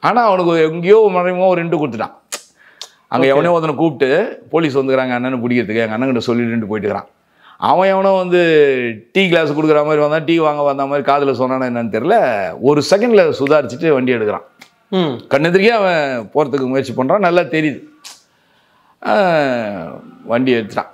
ஆனால் அவனுக்கு எங்கேயோ மறைமுகமாக ஒரு 2 கொடுத்துட்டான். அங்கே எவனோ ஒருத்தனை கூப்பிட்டு போலீஸ் வந்துக்கிறாங்க அண்ணனை பிடிக்கிறதுக்கு, எங்கள் அண்ணன்கிட்ட சொல்லிட்டு போயிட்டுக்கிறான். அவன் எவனோ வந்து டீ கிளாஸ் கொடுக்குற மாதிரி வந்தான், டீ வாங்க வந்த மாதிரி காதில் சொன்னானா என்னன்னு தெரியல, ஒரு செகண்டில் சுதாரிச்சுட்டு வண்டி எடுக்கிறான். கண்ணெதிரிக்கே அவன் போகிறதுக்கு முயற்சி பண்ணுறான், நல்லா தெரியுது. வண்டி எடுத்துட்டான்.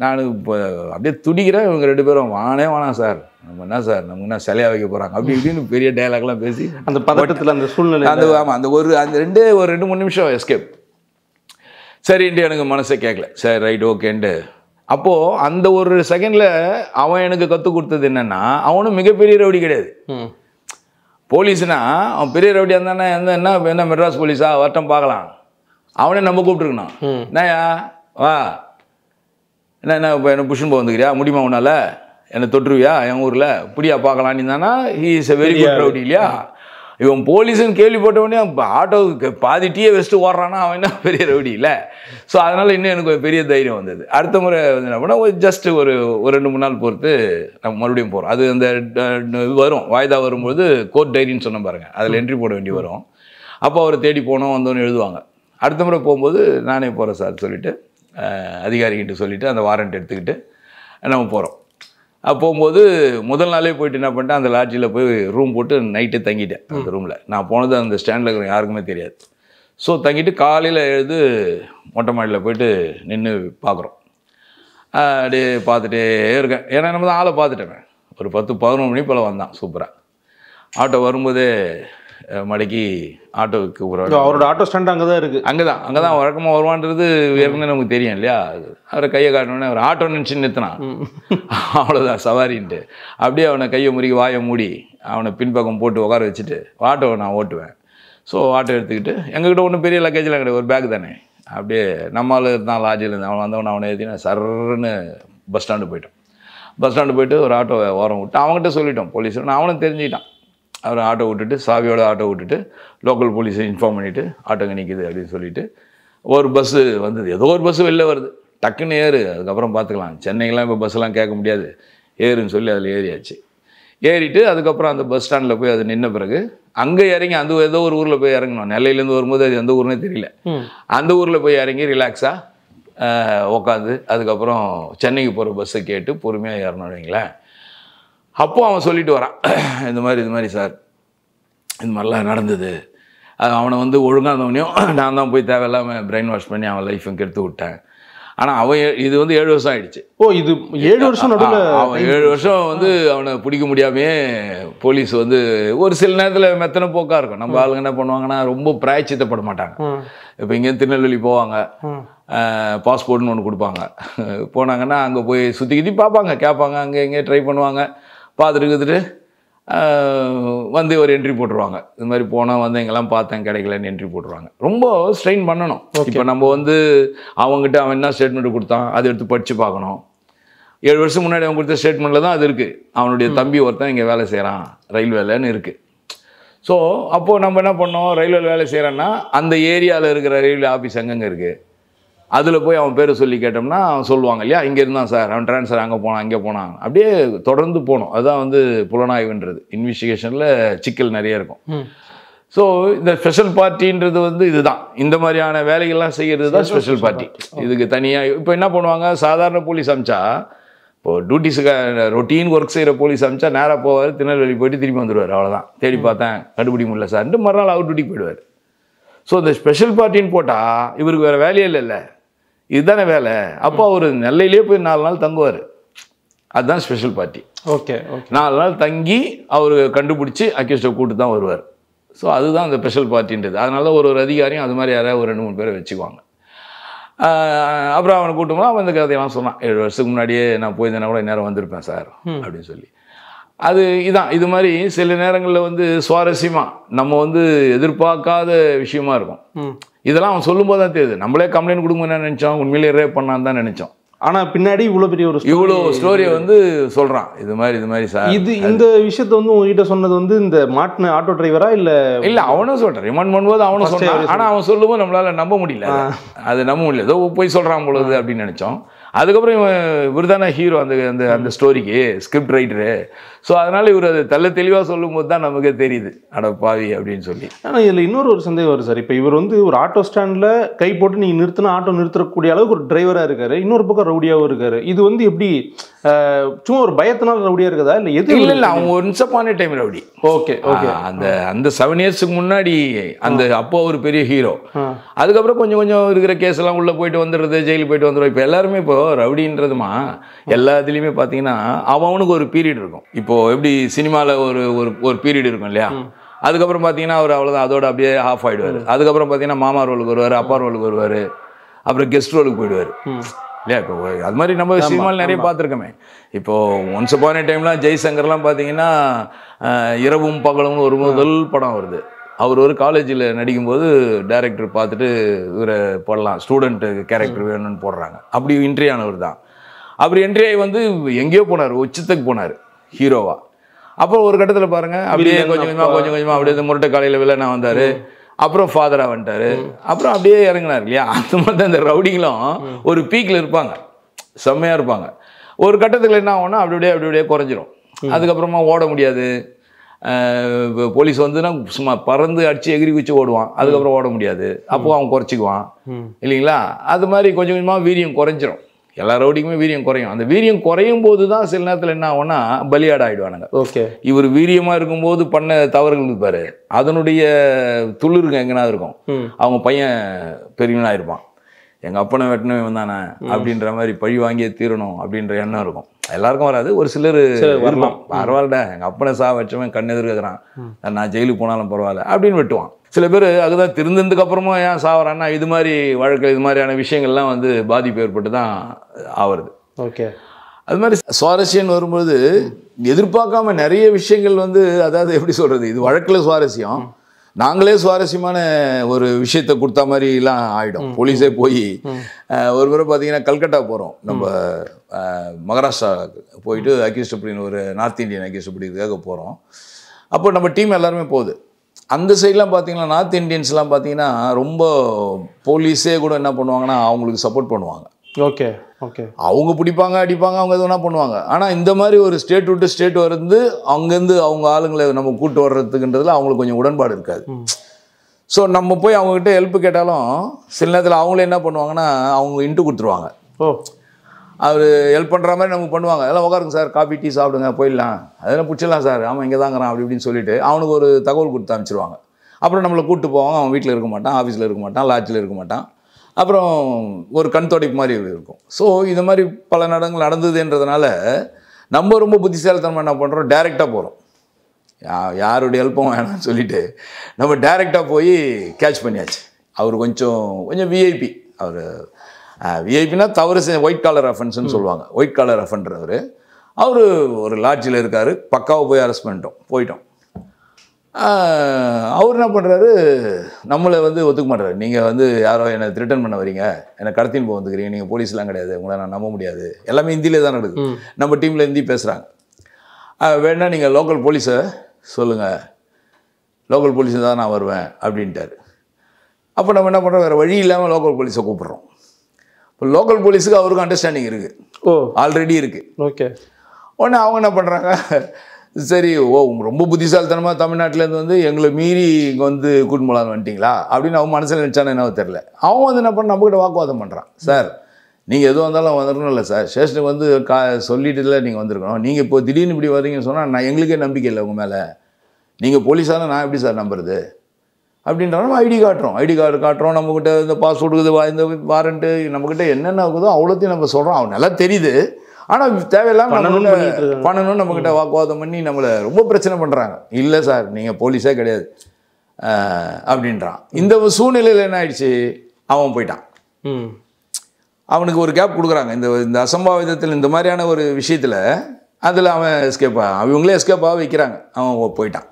நான் இப்போ அப்படியே துடிக்கிறேன். இவங்க 2 பேரும் வேணாம் சார், நம்ம என்ன சார் நமக்கு என்ன சிலையாக வைக்க போகிறாங்க அப்படி இப்படின்னு பெரிய டைலாக்லாம் பேசி அந்த பதட்டத்தில் அந்த சூழ்நிலை ஆமாம் அந்த ஒரு 2-3 நிமிஷம் எஸ்கேப். சரின்ட்டு எனக்கு மனசை கேட்கல, சரி ரைட் ஓகேன்ட்டு. அப்போது அந்த ஒரு செகண்டில் அவன் எனக்கு கற்றுக் கொடுத்தது என்னென்னா, அவனும் மிகப்பெரிய ரவுடி கிடையாது. போலீஸ்னா அவன் பெரிய ரவுடியாக இருந்தானே, என்ன மெட்ராஸ் போலீஸா வரட்டும் பார்க்கலாம், அவனே நம்ம கூப்பிட்டுருக்கணும். என்னயா வா, என்ன இப்போ என்ன புஷன் போக வந்துக்கிறியா, முடியுமா உன்னால, என்னை தொட்டுருவியா என் ஊரில் புடியா பார்க்கலாம், நீ தானா he is a very good rowdy இல்லையா. இவன் போலீஸுன்னு கேள்விப்பட்டவனே ஆட்டோவுக்கு பாதி டீயை வச்சுட்டு ஓடுறான்னா அவன் என்ன பெரிய ரவுடி இல்லை. ஸோ அதனால் இன்னும் எனக்கு ஒரு பெரிய தைரியம் வந்தது. அடுத்த முறை வந்து என்ன பண்ணால் ஜஸ்ட் ஒரு 2-3 நாள் பொறுத்து நம்ம மறுபடியும் போகிறோம். அது அந்த வரும் வாய்தா வரும்போது கோர்ட் டைரின்னு சொன்ன பாருங்கள், அதில் என்ட்ரி போட வேண்டி வரும். அப்போ அவரை தேடி போனோம் வந்தோன்னு எழுதுவாங்க. அடுத்த முறை போகும்போது நானே போகிறேன் சார் சொல்லிவிட்டு அதிகாரிகிட்ட சொல்லிவிட்டு அந்த வாரண்ட் எடுத்துக்கிட்டு நம்ம போகிறோம். போகும்போது முதல் நாளே போயிட்டு என்ன பண்ணிட்டேன், அந்த லாட்ஜில் போய் ரூம் போட்டு நைட்டு தங்கிட்டேன். அந்த ரூமில் நான் போனது அந்த ஸ்டாண்டில் இருக்கிற யாருக்குமே தெரியாது. ஸோ தங்கிட்டு காலையில் எழுது மொட்டை மாடியில் போயிட்டு நின்று பார்க்குறோம். அப்படியே பார்த்துட்டே இருக்கேன். ஏன்னா நம்ம தான் ஆளை பார்த்துட்டேன். ஒரு 10-11 மணி போல் வந்தான் சூப்பராக. ஆட்டோ வரும்போதே மடக்கி ஆட்டோவுக்கு அவரோட ஆட்டோ ஸ்டாண்ட் அங்கே தான் இருக்குது. அங்கே தான் வழக்கமாக வருவான்றது ஏற்கனவே நமக்கு தெரியும் இல்லையா. அவரை கையை காட்டினோடனே அவர் ஆட்டோ நினச்சி நிறுத்தினான். அவ்வளோதான் சவாரின்ட்டு அப்படியே அவனை கையை முறுக்கி வாயை மூடி அவனை பின்பக்கம் போட்டு உட்கார வச்சுட்டு ஆட்டோவை நான் ஓட்டுவேன். ஸோ ஆட்டோ எடுத்துக்கிட்டு எங்ககிட்ட ஒன்றும் பெரிய லக்கேஜெலாம் கிடையாது, ஒரு பேக் தானே. அப்படியே நம்மளால் இருந்தான் லாட்ஜில் இருந்தான். அவன் வந்தவன் அவனை ஏற்றினா சர்ன்னு பஸ் ஸ்டாண்டு போயிட்டோம். பஸ் ஸ்டாண்டு போய்ட்டு ஒரு ஆட்டோவை ஓரம் விட்டு அவங்ககிட்ட சொல்லிட்டோம் போலீஸ். நான் அவனும் தெரிஞ்சுக்கிட்டான். அவர் ஆட்டோ விட்டுட்டு சாவியோட ஆட்டோ விட்டுட்டு லோக்கல் போலீஸை இன்ஃபார்ம் பண்ணிவிட்டு ஆட்டோங்க நிற்கிது அப்படின்னு சொல்லிவிட்டு ஒரு பஸ்ஸு வந்தது. ஏதோ ஒரு பஸ்ஸு வெளில வருது. டக்குன்னு ஏறு, அதுக்கப்புறம் பார்த்துக்கலாம், சென்னைக்கெலாம் இப்போ பஸ்ஸெல்லாம் கேட்க முடியாது, ஏறுன்னு சொல்லி அதில் ஏறியாச்சு. ஏறிட்டு அதுக்கப்புறம் அந்த பஸ் ஸ்டாண்டில் போய் அது நின்ன பிறகு அங்கே இறங்கி அந்த ஏதோ ஒரு ஊரில் போய் இறங்கணும். நெல்லையிலேருந்து வரும்போது அது எந்த ஊர்னே தெரியல. அந்த ஊரில் போய் இறங்கி ரிலாக்ஸாக உட்காந்து அதுக்கப்புறம் சென்னைக்கு போகிற பஸ்ஸை கேட்டு பொறுமையாக ஏறணும் வைங்களேன். அப்போது அவன் சொல்லிட்டு வரான், இது மாதிரி சார் இது மாதிரிலாம் நடந்தது. அவனை வந்து ஒழுங்காக இருந்தவனையும் நான் தான் போய் தேவையில்லாமல் பிரெயின் வாஷ் பண்ணி அவன் லைஃபை கெடுத்து விட்டேன். ஆனால் அவன் இது வந்து 7 வருஷம் ஆகிடுச்சு. இது 7 வருஷம் நடுவில் அவன் 7 வருஷம் வந்து அவனை பிடிக்க முடியாமையே போலீஸ் வந்து ஒரு சில நேரத்தில் மெத்தனை போக்காக இருக்கும். நம்ம ஆளுங்க என்ன பண்ணுவாங்கன்னா ரொம்ப பிராய்ச்சித்தப்பட மாட்டாங்க. இப்போ இங்கேருந்து திருநெல்வேலி போவாங்க, பாஸ்போர்ட்னு ஒன்று கொடுப்பாங்க. போனாங்கன்னா அங்கே போய் சுற்றி பார்ப்பாங்க, கேட்பாங்க, அங்கே இங்கே ட்ரை பண்ணுவாங்க. பார்த்துட்டு வந்து ஒரு என்ட்ரி போட்டுருவாங்க. இது மாதிரி போனால் வந்து எங்கெல்லாம் பார்த்தேன் கிடைக்கலன்னு என்ட்ரி போட்டுருவாங்க. ரொம்ப ஸ்ட்ரெயின் பண்ணணும். இப்போ நம்ம வந்து அவங்ககிட்ட அவன் என்ன ஸ்டேட்மெண்ட் கொடுத்தான் அதை எடுத்து படித்து பார்க்கணும். 7 வருஷம் முன்னாடி அவன் கொடுத்த ஸ்டேட்மெண்ட்டில் தான் அது இருக்குது. அவனுடைய தம்பி ஒருத்தன் இங்கே வேலை செய்கிறான் ரயில்வேலன்னு இருக்குது. ஸோ அப்போது நம்ம என்ன பண்ணோம், ரயில்வேல வேலை செய்கிறான்னா அந்த ஏரியாவில் இருக்கிற ரயில்வே ஆஃபீஸ் எங்கெங்கே இருக்குது அதில் போய் அவன் பேரை சொல்லி கேட்டோம்னா அவன் சொல்லுவாங்க இல்லையா, இங்கே இருந்தான் சார், அவன் ட்ரான்ஸ்ஃபர் அங்கே போனான் அங்கே போனான். அப்படியே தொடர்ந்து போகணும். அதுதான் வந்து புலனாய்வுன்றது. இன்வெஸ்டிகேஷனில் சிக்கல் நிறைய இருக்கும். ஸோ இந்த ஸ்பெஷல் பார்ட்டின்றது வந்து இதுதான். இந்த மாதிரியான வேலைகள்லாம் செய்கிறது தான் ஸ்பெஷல் பார்ட்டி. இதுக்கு தனியாக இப்போ என்ன பண்ணுவாங்க, சாதாரண போலீஸ் அமிச்சா இப்போது டியூட்டிஸுக்கு ரொட்டீன் ஒர்க் செய்கிற போலீஸ் அமிச்சா நேராக போவார், திருநெல்வேலி போயிட்டு திரும்பி வந்துடுவார். அவ்வளோதான், தேடி பார்த்தேன் கண்டுபிடிக்க முடியல சார்ன்ட்டு மறுநாள் அவுட் டியூட்டி போயிடுவார். ஸோ இந்த ஸ்பெஷல் பார்ட்டின்னு போட்டால் இவருக்கு வேறு வேலையே இல்லை, இதுதானே வேலை. அப்போ அவர் நெல்லையிலே போய் 4 நாள் தங்குவார். அதுதான் ஸ்பெஷல் பார்ட்டி. ஓகே 4 நாள் தங்கி அவர் கண்டுபிடிச்சி அக்யூஸ்டை கூட்டு தான் வருவார். ஸோ அதுதான் அந்த ஸ்பெஷல் பார்ட்டின்றது. அதனால ஒரு அதிகாரியும் அது மாதிரி யாராவது ஒரு 2-3 பேரை வச்சுக்குவாங்க. அப்புறம் அவனை கூட்டும்போது அவன் இந்த கதையெல்லாம் சொன்னான், 7 வருஷத்துக்கு முன்னாடியே நான் போயிருந்தேன்னா கூட நேரம் வந்திருப்பேன் சார் அப்படின்னு சொல்லி. அது இதான். இது மாதிரி சில நேரங்களில் வந்து சுவாரஸ்யமாக நம்ம வந்து எதிர்பார்க்காத விஷயமா இருக்கும். இதெல்லாம் அவன் சொல்லும்போது தான் தெரியுது. நம்மளே கம்ப்ளைண்ட் கொடுங்க என்ன நினச்சோம், உண்மையிலே ரேப் பண்ணான்னு தான் நினச்சோம். ஆனால் பின்னாடி இவ்வளோ பெரிய இவ்வளோ ஸ்டோரியை வந்து சொல்கிறான். இது மாதிரி சார் இந்த விஷயத்த வந்து உங்ககிட்ட சொன்னது வந்து இந்த மாட்டின ஆட்டோ டிரைவரா இல்லை? அவனும் சொல்கிறான், ரிமாண்ட் பண்ணும்போது அவனும் சொல்கிறான். ஆனால் அவன் சொல்லும்போது நம்மளால் நம்ப முடியல. அது நம்ப முடியல, ஏதோ போய் சொல்கிறான் பொழுது அப்படின்னு நினச்சோம். அதுக்கப்புறம் இவர் தானே ஹீரோ அந்த அந்த அந்த ஸ்டோரிக்கு ஸ்கிரிப்ட் ரைட்டரு. ஸோ அதனால் இவர் அது தெளிவாக சொல்லும்போது தான் நமக்கே தெரியுது அட பாவி அப்படின்னு சொல்லி. ஆனால் இதில் இன்னொரு சந்தேகம் வருது சார். இப்போ இவர் வந்து ஒரு ஆட்டோ ஸ்டாண்டில் கை போட்டு நீங்கள் நிறுத்தினா ஆட்டோ நிறுத்தக்கூடிய அளவுக்கு ஒரு டிரைவராக இருக்கார், இன்னொரு பக்கம் ரவுடியாகவும் இருக்கார். இது வந்து எப்படி சும்மா ஒரு பயத்தினால ரவுடியாக இருக்குதா இல்லை எது? இல்லை அவங்க once upon time rowdy. Okay அந்த 7 இயர்ஸுக்கு முன்னாடி அந்த அப்போ ஒரு பெரிய ஹீரோ. அதுக்கப்புறம் கொஞ்சம் இருக்கிற கேஸ் எல்லாம் உள்ளே போயிட்டு வந்துடுறது, ஜெயிலுக்கு போயிட்டு வந்துடுவோம். இப்போ எல்லாருமே இப்போ ரவுடின்றதுமா எல்லாத்துலேயுமே பார்த்தீங்கன்னா அவனுக்கு ஒரு பீரியட் இருக்கும். இப்போ எப்படி சினிமாவில் ஒரு பீரியட் இருக்கும் இல்லையா, அதுக்கப்புறம் பார்த்தீங்கன்னா அவர் அவ்வளோதான், அதோட அப்படியே ஆஃப் ஆகிடுவார். அதுக்கப்புறம் பார்த்தீங்கன்னா மாமா ரோலுக்கு வருவார், அப்பா ரோலுக்கு வருவார், அப்புறம் கெஸ்ட் ரோலுக்கு போயிடுவார் இல்லையா. இப்போ அது மாதிரி நம்ம சினிமாவில் நிறைய பார்த்துருக்கோமே. இப்போது ஒன்ஸ் அப்பான் டைம்லாம் ஜெய்சங்கர்லாம் பார்த்தீங்கன்னா இரவும் பகலும் ஒரு முதல் படம் வருது. அவர் ஒரு காலேஜில் நடிக்கும்போது டைரக்டர் பார்த்துட்டு இவரை போடலாம், ஸ்டூடெண்ட்டு கேரக்டர் வேணும்னு போடுறாங்க. அப்படி என்ட்ரி ஆனவர் தான். அப்படி என்ட்ரி ஆகி வந்து எங்கேயோ போனார், உச்சத்துக்கு போனார் ஹீரோவா. அப்போ ஒரு கட்டத்தில் பாருங்கள் அப்படியே கொஞ்சம் கொஞ்சமாக அப்படியே முரட்டை காலையில் வில்லனா வந்தார், அப்புறம் ஃபாதராக வந்துட்டார், அப்புறம் அப்படியே இறங்கினார் இல்லையா. அந்த மாதிரி தான் இந்த ரவுடிங்களும் ஒரு பீக்கில் இருப்பாங்க, செம்மையாக இருப்பாங்க. ஒரு கட்டத்தில் என்ன ஆகும்னா அப்படியே குறைஞ்சிரும். அதுக்கப்புறமா ஓட முடியாது, போலீஸ் வந்துன்னா சும்மா பறந்து அடித்து எகிரி குச்சி ஓடுவான், அதுக்கப்புறம் ஓட முடியாது, அப்போ அவன் குறைச்சிக்குவான் இல்லைங்களா. அது மாதிரி கொஞ்சம் கொஞ்சமாக வீரியம் குறைஞ்சிரும், எல்லா ரவுடிக்குமே வீரியம் குறையும். அந்த வீரியம் குறையும் போது தான் சில நேரத்தில் என்ன ஆகும்னா பலியாட ஆகிடுவானுங்க. ஓகே, இவர் வீரியமாக இருக்கும்போது பண்ண தவறுகள் இருப்பார், அதனுடைய துளிருங்க எங்கன்னா இருக்கும், அவங்க பையன் பெரியவனாக இருப்பான், எங்கள் அப்பனை வெட்டினவன் தானே அப்படின்ற மாதிரி பழி வாங்கியே தீரணும் அப்படின்ற எண்ணம் இருக்கும். எல்லாருக்கும் வராது, ஒரு சிலர் வரலாம், பரவாயில்ல எங்கள் அப்பனை வச்சவன் கண் எதிர்க்கிறான், நான் ஜெயிலுக்கு போனாலும் பரவாயில்ல அப்படின்னு வெட்டுவான். சில பேர் அதுதான் திருந்ததுக்கு அப்புறமா ஏன் சாவறான்னா இது மாதிரி வழக்கு இது மாதிரியான விஷயங்கள்லாம் வந்து பாதிப்பு ஏற்பட்டு தான் ஆவறது. ஓகே, அது மாதிரி சுவாரஸ்யம் வரும்போது எதிர்பார்க்காம நிறைய விஷயங்கள் வந்து, அதாவது எப்படி சொல்கிறது, இது வழக்கில் சுவாரஸ்யம், நாங்களே சுவாரஸ்யமான ஒரு விஷயத்தை கொடுத்தா மாதிரிலாம் ஆகிடும். போலீஸே போய் ஒரு முறை பார்த்தீங்கன்னா கல்கட்டா போகிறோம், நம்ம மகாராஷ்டிரா போயிட்டு அக்யூஸ்ட் அப்படின்னு ஒரு நார்த் இந்தியன் அக்யூஸ்ட் பிடிக்கிறதுக்காக போகிறோம். அப்போ நம்ம டீம் எல்லாருமே போகுது. அந்த சைட்லாம் பார்த்தீங்கன்னா நார்த் இந்தியன்ஸ்லாம் பார்த்தீங்கன்னா ரொம்ப போலீஸே கூட என்ன பண்ணுவாங்கன்னா அவங்களுக்கு சப்போர்ட் பண்ணுவாங்க. ஓகே ஓகே, அவங்க பிடிப்பாங்க அடிப்பாங்க, அவங்க எதுனா பண்ணுவாங்க. ஆனால் இந்த மாதிரி ஒரு ஸ்டேட் விட்டு ஸ்டேட் வந்து அங்கேருந்து அவங்க ஆளுங்களை நம்ம கூட்டு வர்றதுக்குன்றதுல அவங்களுக்கு கொஞ்சம் உடன்பாடு இருக்காது. ஸோ நம்ம போய் அவங்ககிட்ட ஹெல்ப் கேட்டாலும் சில நேரத்தில் அவங்களே என்ன பண்ணுவாங்கன்னா அவங்க இன்ட்டு கொடுத்துருவாங்க. ஓ, அவர் ஹெல்ப் பண்ணுற மாதிரி நமக்கு பண்ணுவாங்க. எல்லாம் உட்காருங்க சார், காஃபி டீ சாப்பிடுங்க, போயிடலாம், அதெல்லாம் பிடிச்சிடலாம் சார், ஆமாம் இங்கே தாங்கிறான் அப்படி இப்படின்னு சொல்லிட்டு அவனுக்கு ஒரு தகவல் கொடுத்து அனுப்பிச்சிருவாங்க. அப்புறம் நம்மளை கூப்பிட்டு போவாங்க, அவன் வீட்டில் இருக்க மாட்டான், ஆஃபீஸில் இருக்க மாட்டான், லாட்ஜில் இருக்க மாட்டான், அப்புறம் ஒரு கண் தொடைப்பு மாதிரி இருக்கும். ஸோ இது மாதிரி பல நடந்ததுன்றதுனால நம்ம ரொம்ப புத்திசாலித்தனமாக என்ன பண்ணுறோம், டைரெக்டாக போகிறோம், யாருடைய ஹெல்ப்பும் வேணாம்னு சொல்லிட்டு நம்ம டைரெக்டாக போய் கேட்ச் பண்ணியாச்சு. அவர் கொஞ்சம் விஐபி, அவர் விஐபினா தவறு ஒயிட் காலர் அஃபென்ஸ்ன்னு சொல்லுவாங்க, ஒயிட் காலர் அஃபென்றவர். அவர் ஒரு லாட்ஜில் இருக்கார், பக்காவை போய் அரெஸ்ட் போயிட்டோம். அவர் என்ன பண்ணுறாரு, நம்மளை வந்து ஒத்துக்க மாட்டாரு, நீங்கள் வந்து யாரோ என்னை ரிட்டர்ன் பண்ண வரீங்க, என்னை கடத்தின்னு போக வந்துக்கிறீங்க, நீங்கள் போலீஸ்லாம் கிடையாது, உங்களை நான் நம்ப முடியாது, எல்லாமே ஹிந்தியிலே தான் நடக்குது, நம்ம டீமில் ஹிந்தி பேசுகிறாங்க, வேணா நீங்கள் லோக்கல் போலீஸை சொல்லுங்கள், லோக்கல் போலீஸை தான் நான் வருவேன் அப்படின்ட்டார். அப்போ நம்ம என்ன பண்ணுறோம், வேறு வழி இல்லாமல் லோக்கல் போலீஸை கூப்பிட்றோம். இப்போ லோக்கல் போலீஸுக்கு அவருக்கும் அண்டர்ஸ்டாண்டிங் இருக்குது, ஆல்ரெடி இருக்குது. ஓகே, உடனே அவங்க என்ன பண்ணுறாங்க, சரி ரொம்ப புத்திசாலித்தனமாக தமிழ்நாட்டிலேருந்து வந்து எங்களை மீறி இங்கே வந்து கூட்டு போலான்னு வந்துட்டிங்களா அப்படின்னு அவன் மனசில் நினச்சானே என்ன தெரில. அவன் வந்து என்ன பண்ண நம்மக்கிட்ட வாக்குவாதம் பண்ணுறான், சார் நீங்கள் எதுவும் வந்தாலும் வந்துடணும் இல்லை சார், ஸ்டேஷனுக்கு வந்து சொல்லிட்டுல நீங்கள் வந்திருக்கணும், நீங்கள் இப்போ திடீர்னு இப்படி வரீங்கன்னு சொன்னால் நான் எங்களுக்கே நம்பிக்கை இல்லை உங்கள் மேலே, நீங்கள் போலீஸான நான் எப்படி சார் நம்புறது அப்படின்றோம். நம்ம ஐடி கார்டு காட்டுறோம், நம்மக்கிட்ட இந்த பாஸ்போர்ட் இருக்குது, இந்த வாரண்ட்டு, நம்மக்கிட்ட என்னென்ன இருக்குதோ அவ்வளோத்தையும் நம்ம சொல்கிறோம். அவன் நல்லா தெரியுது, ஆனால் தேவையில்லாமல் பண்ணணும்னு நம்மக்கிட்ட வாக்குவாதம் பண்ணி நம்மளை ரொம்ப பிரச்சனை பண்ணுறாங்க. இல்லை சார் நீங்கள் போலீஸே கிடையாது அப்படின்றான். இந்த சூழ்நிலையில் என்ன ஆயிடுச்சு, அவன் போயிட்டான். அவனுக்கு ஒரு கேப் கொடுக்குறாங்க இந்த அசம்பாவிதத்தில், இந்த மாதிரியான ஒரு விஷயத்தில், அதில் அவன் அவங்களே எஸ்கேப்பாக வைக்கிறாங்க, அவன் போயிட்டான்.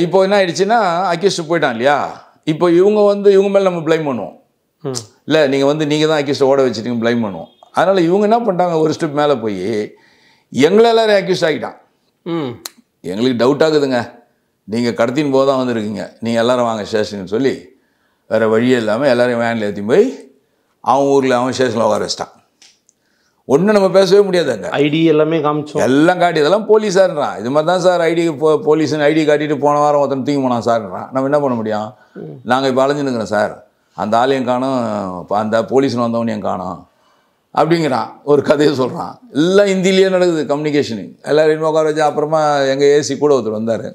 இப்போ என்ன ஆயிடுச்சுன்னா அக்யூஸ்ட் போயிட்டான் இல்லையா, இப்போ இவங்க மேலே நம்ம ப்ளைம் பண்ணுவோம், இல்லை நீங்கள் தான் அக்யூஸ்ட் ஓட வச்சுட்டீங்க ப்ளைம் பண்ணுவோம். அதனால் இவங்க என்ன பண்ணிட்டாங்க, ஒரு ஸ்டெப் மேலே போய் எங்களை எல்லாரும் அக்யூஸ்ட் ஆகிட்டான். எங்களுக்கு டவுட் ஆகுதுங்க, நீங்கள் கடத்தின் போது தான் வந்துருக்கீங்க, நீங்கள் எல்லோரும் வாங்க ஸ்டேஷனுன்னு சொல்லி வேறு வழியே இல்லாமல் எல்லோரையும் வேனில் ஏற்றி போய் அவன் ஊரில் அவன் ஸ்டேஷனில் உட்கார வச்சிட்டான். ஒன்றும் நம்ம பேசவே முடியாது, அங்கே ஐடி எல்லாமே காமிச்சோம், எல்லாம் காட்டி இதெல்லாம் போலீஸாருன்றான். இது மாதிரி தான் சார் ஐடி போலீஸ்னு ஐடி காட்டிட்டு போன வாரம் ஒருத்தன் தூக்கி போனான் சார்ன்றான். நம்ம என்ன பண்ண முடியும், நாங்கள் இப்போ அலைஞ்சுன்னுக்கிறோம் சார், அந்த ஆளையும் காணும், அந்த போலீஸ்னு வந்தவனையும் காணும் அப்படிங்கிறான், ஒரு கதையை சொல்கிறான். எல்லாம் ஹிந்திலேயே நடக்குது கம்யூனிகேஷனு. எல்லோரும் உட்கார வச்சு அப்புறமா எங்கள் ஏசி கூட ஒருத்தர் வந்தார்,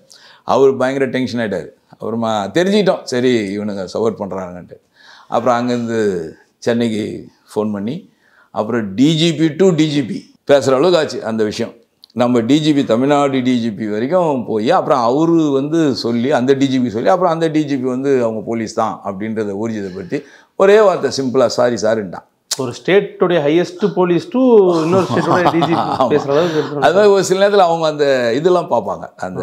அவர் பயங்கர டென்ஷன் ஆகிட்டார். அப்புறமா தெரிஞ்சுக்கிட்டோம், சரி இவனுங்க சப்போர்ட் பண்ணுறாங்கன்ட்டு. அப்புறம் அங்கேருந்து சென்னைக்கு ஃபோன் பண்ணி அப்புறம் டிஜிபி டு டிஜிபி பேசுகிற அளவுக்கு ஆச்சு அந்த விஷயம். நம்ம டிஜிபி தமிழ்நாடு டிஜிபி வரைக்கும் போய் அப்புறம் அவரு வந்து சொல்லி அந்த டிஜிபி சொல்லி அப்புறம் அந்த டிஜிபி வந்து அவங்க போலீஸ் தான் அப்படின்றத ஊர்ஜிதப்படுத்தி ஒரே வார்த்தை சிம்பிளாக சாரி சாருன்ட்டான். ஒரு ஸ்டேட்டுடைய ஹையஸ்ட் போலீஸ் டு இன்னொரு ஸ்டேட்டோட டிஜிபி பேசுகிற அளவுக்கு. அதுதான் ஒரு சில நேரத்தில் அவங்க அந்த இதெல்லாம் பார்ப்பாங்க. அந்த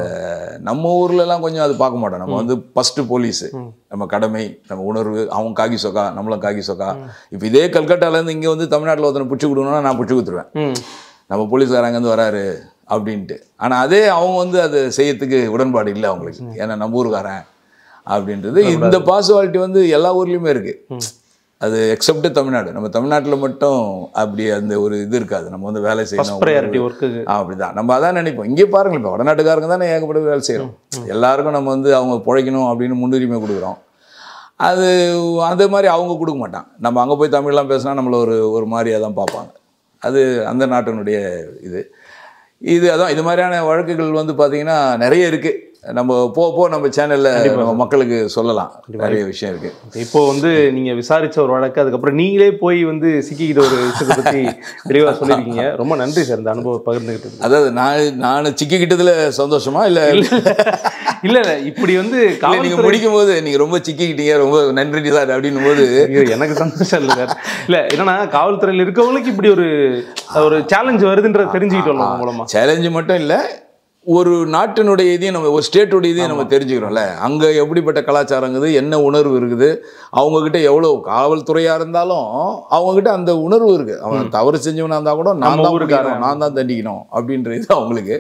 நம்ம ஊர்லலாம் கொஞ்சம் அது பார்க்க மாட்டோம். நம்ம வந்து ஃபஸ்ட்டு போலீஸு, நம்ம கடமை, நம்ம உணர்வு, அவங்க காக்கி சொக்கா, நம்மளும் காக்கி சொக்கா. இப்போ இதே கல்கட்டாலேருந்து இங்கே வந்து தமிழ்நாட்டில் ஒருத்தனை பிடிச்சி கொடுக்கணும்னா நான் பிடிச்சி கொடுத்துருவேன், நம்ம போலீஸ்காரங்கேருந்து வராரு அப்படின்ட்டு. ஆனால் அதே அவங்க வந்து அது செய்யறதுக்கு உடன்பாடு இல்லை அவங்களுக்கு, ஏன்னா நம்ம ஊருக்காரன் அப்படின்றது. இந்த பாசுவாலிட்டி வந்து எல்லா ஊர்லேயுமே இருக்குது. அது எக்ஸப்ட் தமிழ்நாடு. நம்ம தமிழ்நாட்டில் மட்டும் அப்படி அந்த ஒரு இது இருக்காது. நம்ம வந்து வேலை செய்யணும் ப்ரையாரிட்டி ஒர்க்கு அப்படிதான் நம்ம அதான் நினைப்போம். இங்கே பாருங்கள், இப்போ வடநாட்டுக்காரங்க தானே ஏகப்பட்ட வேலை செய்கிறோம். எல்லாருக்கும் நம்ம வந்து அவங்க பிழைக்கணும் அப்படின்னு முன்னுரிமை கொடுக்குறோம். அது அந்த மாதிரி அவங்க கொடுக்க மாட்டாங்க. நம்ம அங்கே போய் தமிழ்லாம் பேசினா நம்மளை ஒரு மாதிரியாக தான் பார்ப்பாங்க. அது அந்த நாட்டினுடைய இது அதான். இது மாதிரியான வழக்குகள் வந்து பார்த்திங்கன்னா நிறைய இருக்குது. நம்ம போக நம்ம சேனலில் நம்ம மக்களுக்கு சொல்லலாம், நிறைய விஷயம் இருக்குது. இப்போ வந்து நீங்கள் விசாரித்த ஒரு வழக்கு, அதுக்கப்புறம் நீங்களே போய் வந்து சிக்கிக்கிட்ட ஒரு விஷயத்தை பற்றி தெளிவாக சொல்லியிருக்கீங்க. ரொம்ப நன்றி சார் இந்த அனுபவம் பகிர்ந்துக்கிட்டு. அதாவது நான் சிக்கிக்கிட்டதில் சந்தோஷமா இல்லை இல்லை இப்படி வந்து நீங்கள் முடிக்கும் போது நீங்கள் ரொம்ப சிக்கிக்கிட்டீங்க, ரொம்ப நன்றி சார் அப்படின்னும் போது எனக்கு சந்தோஷம் இல்லை சார். இல்லை என்னன்னா காவல்துறையில் இருக்கவங்களுக்கு இப்படி ஒரு சேலஞ்ச் வருதுன்றத தெரிஞ்சுக்கிட்டோம் மூலமாக. சேலஞ்சு மட்டும் இல்லை, ஒரு நாட்டினுடைய இதையும் நம்ம, ஒரு ஸ்டேட்டுடைய இதையும் நம்ம தெரிஞ்சுக்கிறோம்ல. அங்கே எப்படிப்பட்ட கலாச்சாரங்குது, என்ன உணர்வு இருக்குது, அவங்கக்கிட்ட எவ்வளோ காவல்துறையாக இருந்தாலும் அவங்கக்கிட்ட அந்த உணர்வு இருக்குது. அவன் தவறு செஞ்சவனாக இருந்தால் கூட நான் தான் தண்டிக்கணும் அப்படின்ற இது அவங்களுக்கு.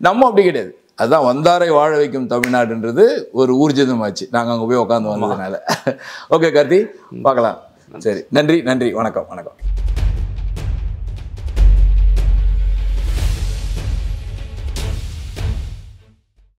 நம்ம அப்படி கிடையாது. அதுதான் வந்தாரை வாழ வைக்கும் தமிழ்நாடுன்றது ஒரு ஊர்ஜிதமாச்சு நாங்கள் அங்கே போய் உட்காந்து வந்ததுனால. ஓகே கார்த்தி, பார்க்கலாம். சரி, நன்றி, வணக்கம்.